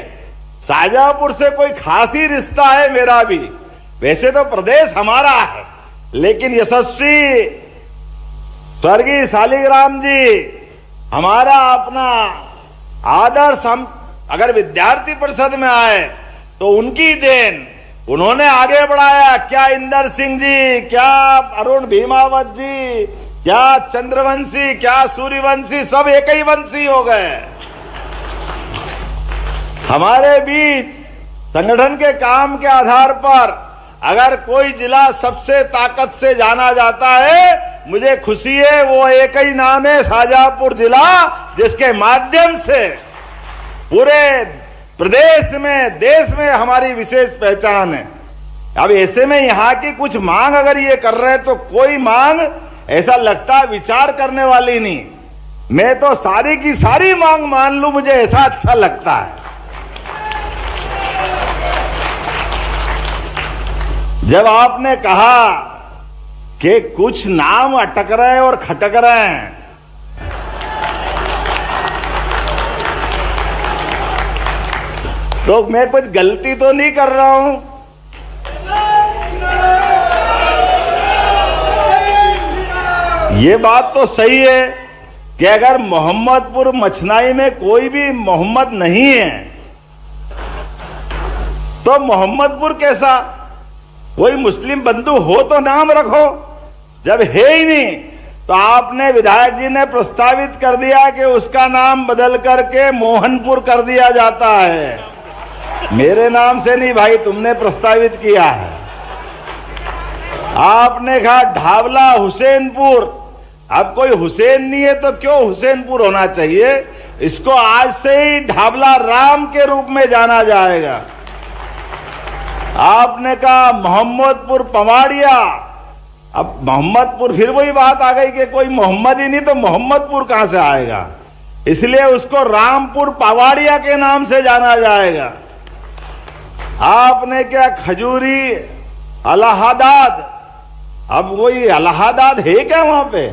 शाहजहांपुर से कोई खास ही रिश्ता है मेरा भी। वैसे तो प्रदेश हमारा है, लेकिन यशस्वी स्वर्गीय शालिग्राम जी हमारा अपना आदर्श। हम अगर विद्यार्थी परिषद में आए तो उनकी देन, उन्होंने आगे बढ़ाया। क्या इंदर सिंह जी, क्या अरुण भीमावत जी, क्या चंद्रवंशी, क्या सूर्यवंशी, सब एक ही वंशी हो गए। हमारे बीच संगठन के काम के आधार पर अगर कोई जिला सबसे ताकत से जाना जाता है, मुझे खुशी है। वो एक ही नाम है, शाहजहांपुर जिला, जिसके माध्यम से पूरे प्रदेश में, देश में हमारी विशेष पहचान है। अब ऐसे में यहाँ की कुछ मांग अगर ये कर रहे हैं तो कोई मांग ऐसा लगता है विचार करने वाली नहीं। मैं तो सारी की सारी मांग मान लूं, मुझे ऐसा अच्छा लगता है। जब आपने कहा कि कुछ नाम अटक रहे हैं और खटक रहे हैं, तो मैं कुछ गलती तो नहीं कर रहा हूं। ये बात तो सही है कि अगर मोहम्मदपुर मछनाई में कोई भी मोहम्मद नहीं है तो मोहम्मदपुर कैसा? कोई मुस्लिम बंधु हो तो नाम रखो, जब है ही नहीं तो आपने विधायक जी ने प्रस्तावित कर दिया कि उसका नाम बदल करके मोहनपुर कर दिया जाता है। मेरे नाम से नहीं भाई, तुमने प्रस्तावित किया है। आपने कहा ढाबला हुसैनपुर, अब कोई हुसैन नहीं है तो क्यों हुसैनपुर होना चाहिए? इसको आज से ही ढाबला राम के रूप में जाना जाएगा। आपने कहा मोहम्मदपुर पवाड़िया, अब मोहम्मदपुर, फिर वही बात आ गई कि कोई मोहम्मद ही नहीं तो मोहम्मदपुर कहां से आएगा, इसलिए उसको रामपुर पवाड़िया के नाम से जाना जाएगा। आपने क्या खजूरी इलाहाबाद, अब वही इलाहाबाद है क्या वहां पे?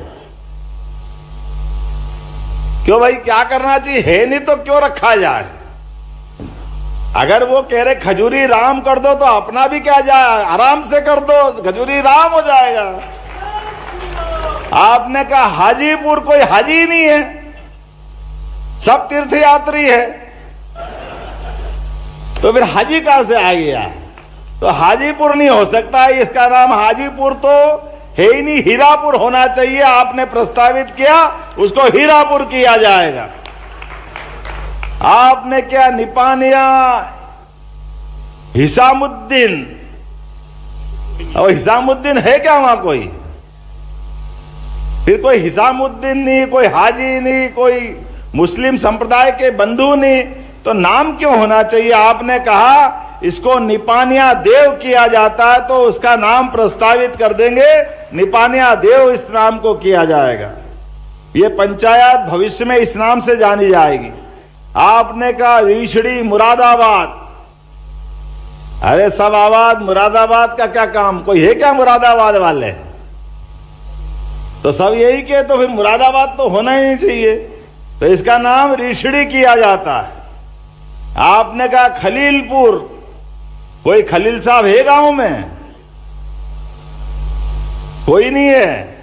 क्यों भाई, क्या करना चाहिए? है नहीं तो क्यों रखा जाए? अगर वो कह रहे खजूरी राम कर दो तो अपना भी क्या जाए, आराम से कर दो, खजूरी राम हो जाएगा। आपने कहा हाजीपुर, कोई हाजी नहीं है, सब तीर्थयात्री है, तो फिर हाजी कहां से आ गया? तो हाजीपुर नहीं हो सकता, इसका नाम हाजीपुर तो है ही नहीं, हीरापुर होना चाहिए। आपने प्रस्तावित किया, उसको हीरापुर किया जाएगा। आपने क्या निपानिया हिसामुद्दीन, और हिसामुद्दीन है क्या वहां कोई? फिर कोई हिसामुद्दीन नहीं, कोई हाजी नहीं, कोई मुस्लिम संप्रदाय के बंधु नहीं, तो नाम क्यों होना चाहिए? आपने कहा इसको निपानिया देव किया जाता है तो उसका नाम प्रस्तावित कर देंगे, निपानिया देव इस नाम को किया जाएगा। ये पंचायत भविष्य में इस नाम से जानी जाएगी। आपने कहा रीछड़ी मुरादाबाद, अरे सब आबाद, मुरादाबाद का क्या काम? कोई है क्या मुरादाबाद वाले? तो सब यही के, तो फिर मुरादाबाद तो होना ही नहीं चाहिए, तो इसका नाम रीछड़ी किया जाता है। आपने कहा खलीलपुर, कोई खलील साहब है गांव में? कोई नहीं है,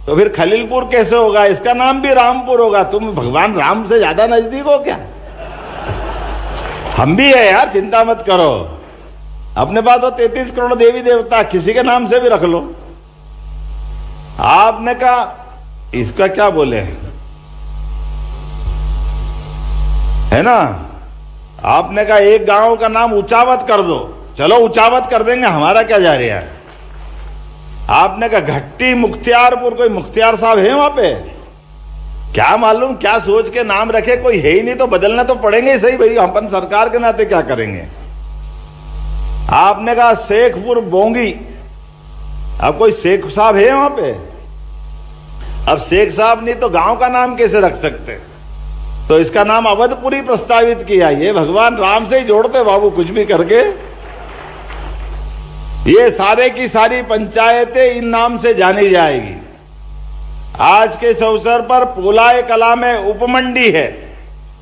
तो फिर खलीलपुर कैसे होगा? इसका नाम भी रामपुर होगा। तुम भगवान राम से ज्यादा नजदीक हो क्या? हम भी है यार, चिंता मत करो। अपने पास तो 33 करोड़ देवी देवता, किसी के नाम से भी रख लो। आपने कहा इसका क्या बोले, है ना? आपने कहा एक गांव का नाम ऊंचावत कर दो, चलो ऊंचावत कर देंगे, हमारा क्या जा रहा है। आपने कहा घट्टी मुख्तियारपुर, कोई मुख्तियार साहब है वहां पे? क्या मालूम क्या सोच के नाम रखे, कोई है ही नहीं तो बदलना तो पड़ेंगे ही सही भाई, अपन सरकार के नाते क्या करेंगे। आपने कहा शेखपुर बोंगी, अब कोई शेख साहब है वहां पे? अब शेख साहब नहीं तो गांव का नाम कैसे रख सकते? तो इसका नाम अवधपुरी प्रस्तावित किया। ये भगवान राम से ही जोड़ते बाबू, कुछ भी करके। ये सारे की सारी पंचायतें इन नाम से जानी जाएगी। आज के इस अवसर पर पोलाय कला में उपमंडी है,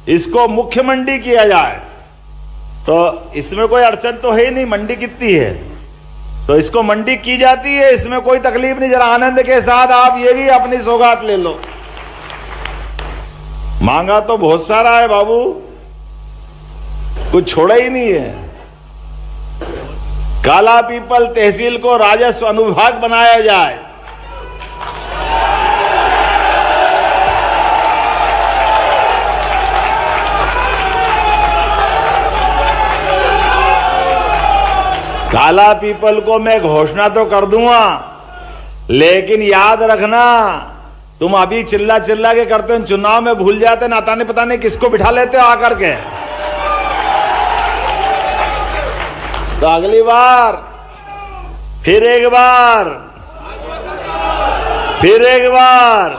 इसको मुख्य मंडी किया जाए, तो इसमें कोई अड़चन तो है नहीं। मंडी कितनी है तो इसको मंडी की जाती है, इसमें कोई तकलीफ नहीं। जरा आनंद के साथ आप ये भी अपनी सौगात ले लो। मांगा तो बहुत सारा है बाबू, कुछ छोड़ा ही नहीं है। काला पीपल तहसील को राजस्व अनुभाग बनाया जाए। काला पीपल को मैं घोषणा तो कर दूंगा, लेकिन याद रखना तुम अभी चिल्ला चिल्ला के करते हो, चुनाव में भूल जाते, नाता नहीं पता नहीं किसको बिठा लेते हो आकर के। तो अगली बार फिर एक बार, फिर एक बार,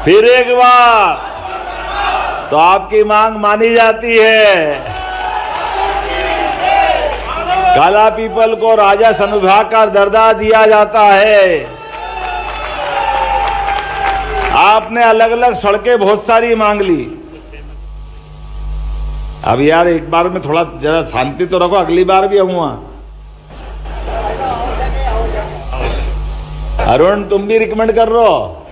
फिर एक बार, तो आपकी मांग मानी जाती है। काला पीपल को राजस्व अनुभाग का दर्जा दिया जाता है। आपने अलग अलग सड़कें बहुत सारी मांग ली। अब यार एक बार में थोड़ा जरा शांति तो रखो, अगली बार भी आऊंगा। अरुण तुम भी रिकमेंड कर रहे हो,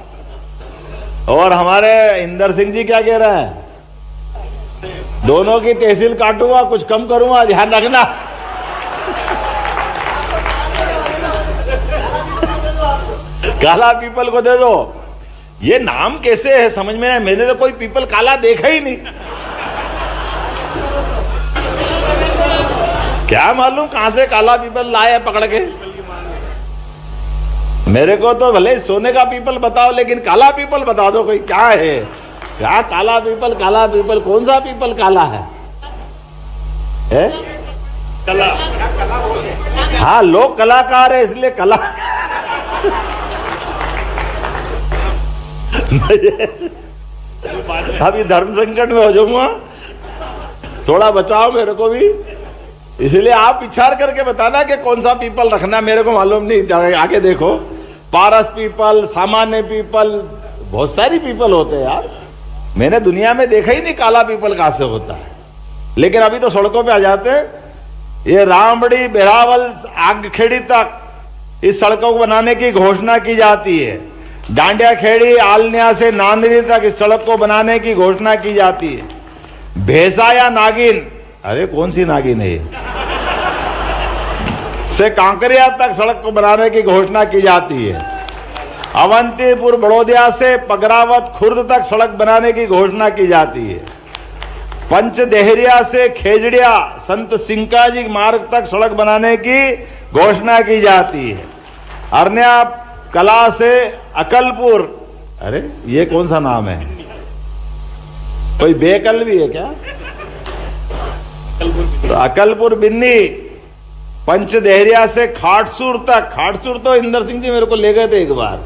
और हमारे इंदर सिंह जी क्या कह रहे हैं? दोनों की तहसील काटूंगा, कुछ कम करूंगा, ध्यान रखना। काला पीपल को दे दो। ये नाम कैसे है समझ में नहीं, मैंने तो कोई पीपल काला देखा ही नहीं। क्या मालूम कहां से काला पीपल लाए पकड़ के। मेरे को तो भले सोने का पीपल बताओ, लेकिन काला पीपल बता दो कोई क्या है। क्या काला पीपल, काला पीपल, कौन सा पीपल काला है? कला। हाँ, लोग कलाकार है इसलिए कला। अभी धर्म संकट में हो जाऊंगा, थोड़ा बचाओ मेरे को भी, इसलिए आप विचार करके बताना कि कौन सा पीपल रखना। मेरे को मालूम नहीं, आगे देखो। पारस पीपल, सामान्य पीपल, बहुत सारी पीपल होते हैं यार। मैंने दुनिया में देखा ही नहीं काला पीपल कहां से होता है। लेकिन अभी तो सड़कों पे आ जाते हैं। ये रामबड़ी, बेरावल, आगखेड़ी तक इस सड़कों को बनाने की घोषणा की जाती है। डांडिया खेड़ी, आलनिया से नांदरी तक इस सड़क को बनाने की घोषणा की जाती है। भेसा या नागिन, अरे कौन सी नागिन है ये, से कांकरिया तक सड़क को बनाने की घोषणा की जाती है। अवंतीपुर बड़ौदिया से पगरावत खुर्द तक सड़क बनाने की घोषणा की जाती है। पंचदेहरिया से खेजड़िया संत सिंकाजी मार्ग तक सड़क बनाने की घोषणा की जाती है। अरन्या कला से अकलपुर, अरे ये कौन सा नाम है, कोई बेकल भी है क्या? तो अकलपुर बिन्नी, पंचदेहरिया से खाटसूर तक। खाटसूर तो इंदर सिंह जी मेरे को ले गए थे एक बार,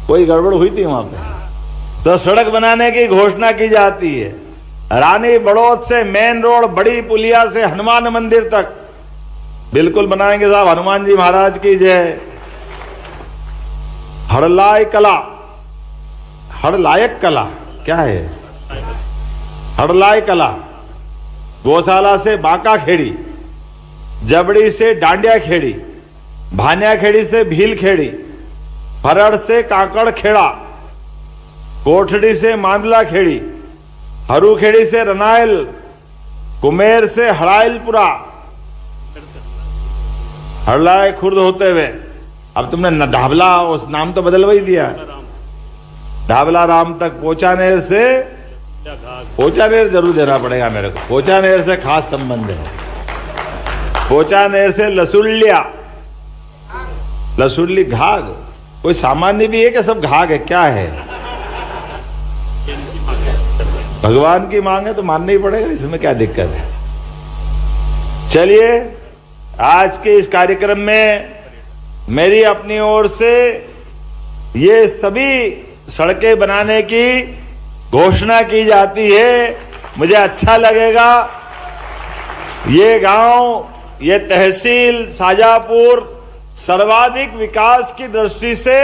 कोई गड़बड़ हुई थी वहां पे, तो सड़क बनाने की घोषणा की जाती है। रानी बड़ौद से मेन रोड, बड़ी पुलिया से हनुमान मंदिर तक बिल्कुल बनाएंगे साहब। हनुमान जी महाराज की जय। हड़लाई कला, हड़लायक कला क्या है? हड़लाई कला, गौशाला से बांका खेड़ी, जबड़ी से डांडिया खेड़ी, भानिया खेड़ी से भील खेड़ी, फरड़ से काकड़ खेड़ा, कोठड़ी से मांदला खेड़ी, हरू खेड़ी से रनाइल, कुमेर से हड़ाइलपुरा, हड़लाए खुर्द होते हुए। अब तुमने ढाबला, उस नाम तो बदलवा ही दिया, ढाबला राम तक पोचानेर से, पोचानेर जरूर देना पड़ेगा मेरे को, पोचानेर से खास संबंध है। पोचानेर से लसुलिया, लसुली घाघ, कोई सामान्य भी है कि सब घाघ है, क्या है? भगवान की मांग है तो मानना ही पड़ेगा, इसमें क्या दिक्कत है। चलिए, आज के इस कार्यक्रम में मेरी अपनी ओर से ये सभी सड़कें बनाने की घोषणा की जाती है। मुझे अच्छा लगेगा। ये गांव, ये तहसील शाजापुर सर्वाधिक विकास की दृष्टि से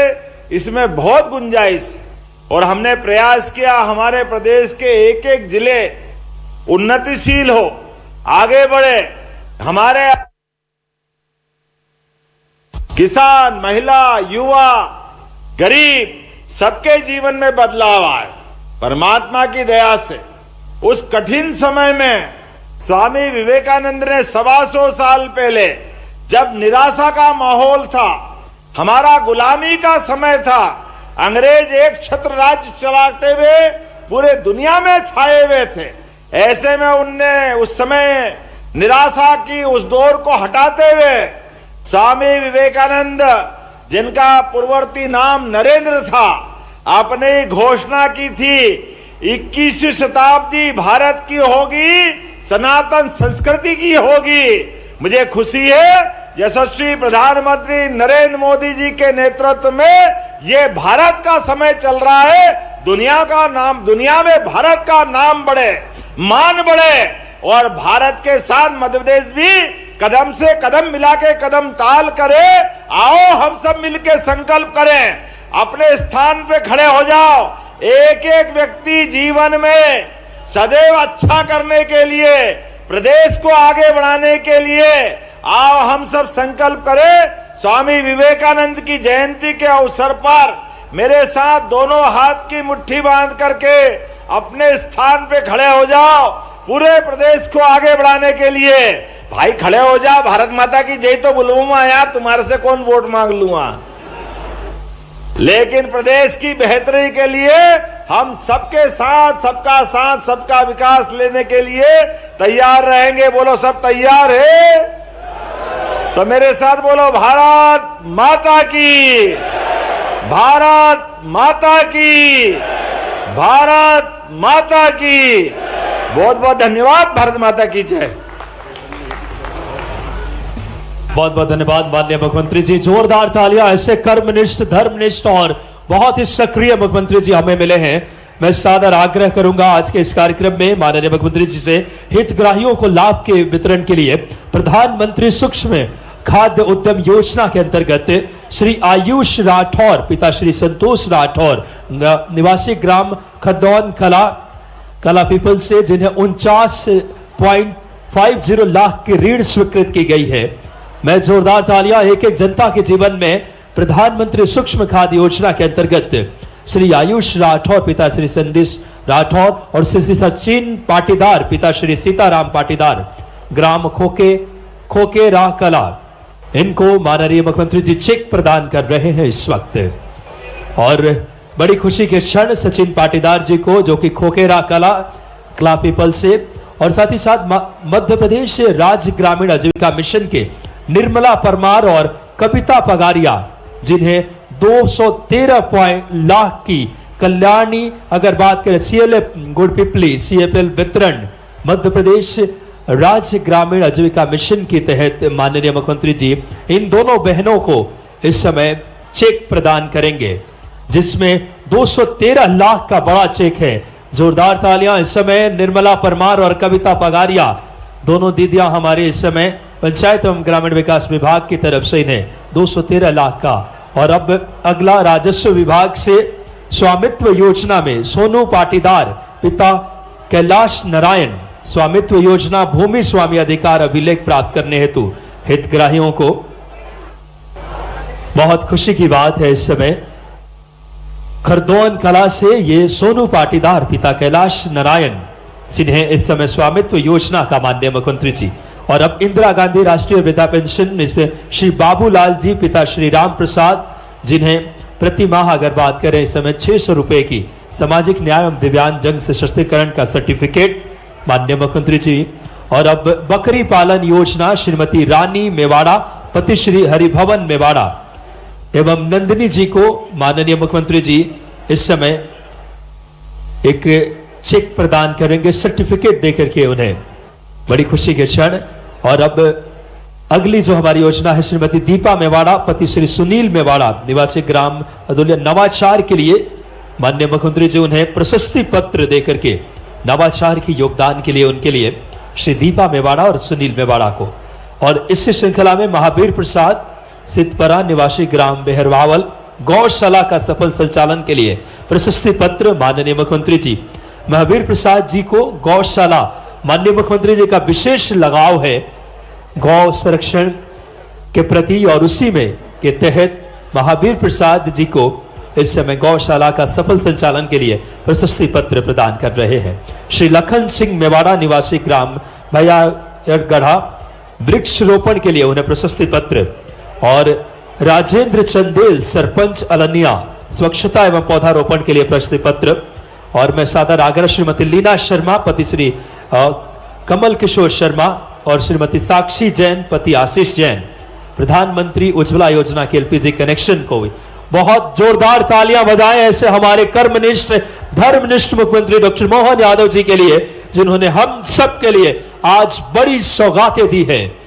इसमें बहुत गुंजाइश है, और हमने प्रयास किया हमारे प्रदेश के एक एक जिले उन्नतिशील हो, आगे बढ़े। हमारे किसान, महिला, युवा, गरीब सबके जीवन में बदलाव आए। परमात्मा की दया से उस कठिन समय में स्वामी विवेकानंद ने 125 साल पहले, जब निराशा का माहौल था, हमारा गुलामी का समय था, अंग्रेज एक छत्र राज्य चलाते हुए पूरे दुनिया में छाए हुए थे, ऐसे में उनने उस समय निराशा की उस दौर को हटाते हुए स्वामी विवेकानंद, जिनका पूर्ववर्ती नाम नरेंद्र था, आपने घोषणा की थी 21वीं शताब्दी भारत की होगी, सनातन संस्कृति की होगी। मुझे खुशी है यशस्वी प्रधानमंत्री नरेंद्र मोदी जी के नेतृत्व में ये भारत का समय चल रहा है। दुनिया का नाम, दुनिया में भारत का नाम बढ़े, मान बढ़े, और भारत के साथ मध्य प्रदेश भी कदम से कदम मिला के कदम ताल करे। आओ हम सब मिलकर संकल्प करें, अपने स्थान पे खड़े हो जाओ। एक एक व्यक्ति जीवन में सदैव अच्छा करने के लिए, प्रदेश को आगे बढ़ाने के लिए आओ हम सब संकल्प करें। स्वामी विवेकानंद की जयंती के अवसर पर मेरे साथ दोनों हाथ की मुट्ठी बांध करके अपने स्थान पे खड़े हो जाओ। पूरे प्रदेश को आगे बढ़ाने के लिए। भाई खड़े हो जा, भारत माता की जय तो बुलवाऊंगा यार, तुम्हारे से कौन वोट मांग लूंगा, लेकिन प्रदेश की बेहतरी के लिए हम सबके साथ, सबका विकास लेने के लिए तैयार रहेंगे। बोलो सब तैयार है? तो मेरे साथ बोलो भारत माता की, भारत माता की, भारत माता की। बहुत बहुत धन्यवाद। भारत माता की जय। बहुत बहुत धन्यवाद माननीय मुख्यमंत्री जी। जोरदार तालियां। ऐसे कर्मनिष्ठ, धर्मनिष्ठ और बहुत ही सक्रिय मुख्यमंत्री जी हमें मिले हैं। मैं सादर आग्रह करूंगा आज के इस कार्यक्रम में माननीय मुख्यमंत्री जी से हितग्राहियों को लाभ के वितरण के लिए प्रधानमंत्री सूक्ष्म खाद्य उद्यम योजना के अंतर्गत श्री आयुष राठौर, पिता श्री संतोष राठौर, निवासी ग्राम खदौन कला पीपल से, जिन्हें 49.50 लाख की ऋण स्वीकृत की गई है। मैं जोरदार तालियां। एक एक जनता के जीवन में प्रधानमंत्री सूक्ष्म खाद्य योजना के अंतर्गत श्री आयुष राठौर, पिता श्री संदेश राठौर और श्री सचिन पाटीदार, पिता श्री सीताराम पाटीदार, ग्राम खोके राह कला, इनको माननीय मुख्यमंत्री जी चेक प्रदान कर रहे हैं इस वक्त। और बड़ी खुशी के क्षण सचिन पाटीदार जी को, जो कि खोकेरा कला पीपल से, और साथ ही साथ मध्य प्रदेश राज्य ग्रामीण आजीविका मिशन के निर्मला परमार और कविता पगारिया, जिन्हें 213 लाख की कल्याणी, अगर बात करें CLF गुड़ पिपली CFL वितरण मध्य प्रदेश राज्य ग्रामीण आजीविका मिशन के तहत माननीय मुख्यमंत्री जी इन दोनों बहनों को इस समय चेक प्रदान करेंगे, जिसमें 213 लाख का बड़ा चेक है। जोरदार तालियां। इस समय निर्मला परमार और कविता पगारिया, दोनों दीदियां हमारे इस समय पंचायत एवं ग्रामीण विकास विभाग की तरफ से इन्हें 213 लाख का। और अब अगला राजस्व विभाग से स्वामित्व योजना में सोनू पाटीदार, पिता कैलाश नारायण, स्वामित्व योजना भूमि स्वामी अधिकार अभिलेख प्राप्त करने हेतु हितग्राहियों को। बहुत खुशी की बात है इस समय खरदौन कला से ये सोनू पाटीदार, पिता कैलाश नारायण, जिन्हें इस समय स्वामित्व योजना का माननीय मुख्यमंत्री जी। और अब इंदिरा गांधी राष्ट्रीय वृद्धा पेंशन, इसमें श्री बाबूलाल जी, पिता श्री राम प्रसाद, जिन्हें प्रति माह अगर बात करें इस समय 600 रुपए की सामाजिक न्याय एवं दिव्यांगजन सशक्तिकरण का सर्टिफिकेट माननीय मुख्यमंत्री जी। और अब बकरी पालन योजना श्रीमती रानी मेवाड़ा, पति श्री हरिभवन मेवाड़ा एवं नंदिनी जी को माननीय मुख्यमंत्री जी इस समय एक चेक प्रदान करेंगे, सर्टिफिकेट देकर के उन्हें। बड़ी खुशी के क्षण। और अब अगली जो हमारी योजना है श्रीमती दीपा मेवाड़ा, पति श्री सुनील मेवाड़ा, निवासी ग्राम अदुलिया, नवाचार के लिए माननीय मुख्यमंत्री जी उन्हें प्रशस्ति पत्र देकर के नवाचार की योगदान के लिए उनके लिए श्री दीपा मेवाड़ा और सुनील मेवाड़ा को। और इस श्रृंखला में महावीर प्रसाद सिद्धपरा, निवासी ग्राम बेहरवावल, गौशाला का सफल संचालन के लिए प्रशस्ति पत्र माननीय मुख्यमंत्री जी। महावीर प्रसाद जी को गौशाला, माननीय मुख्यमंत्री जी का विशेष लगाव है गौ संरक्षण के प्रति, और उसी में के तहत महावीर प्रसाद जी को इस समय गौशाला का सफल संचालन के लिए प्रशस्ति पत्र प्रदान कर रहे हैं। श्री लखन सिंह मेवाड़ा, निवासी ग्राम भैयागढ़ा, वृक्ष रोपण के लिए उन्हें प्रशस्ति पत्र। और राजेंद्र चंदेल, सरपंच अलनिया, स्वच्छता एवं पौधारोपण के लिए प्रशस्ति पत्र। और मैं सादर आग्रह श्रीमती लीना शर्मा, पति श्री कमल किशोर शर्मा, और श्रीमती साक्षी जैन, पति आशीष जैन, प्रधानमंत्री उज्ज्वला योजना के LPG कनेक्शन को भी बहुत जोरदार तालियां बजाएं ऐसे हमारे कर्मनिष्ठ, धर्मनिष्ठ मुख्यमंत्री डॉक्टर मोहन यादव जी के लिए, जिन्होंने हम सब के लिए आज बड़ी सौगातें दी है।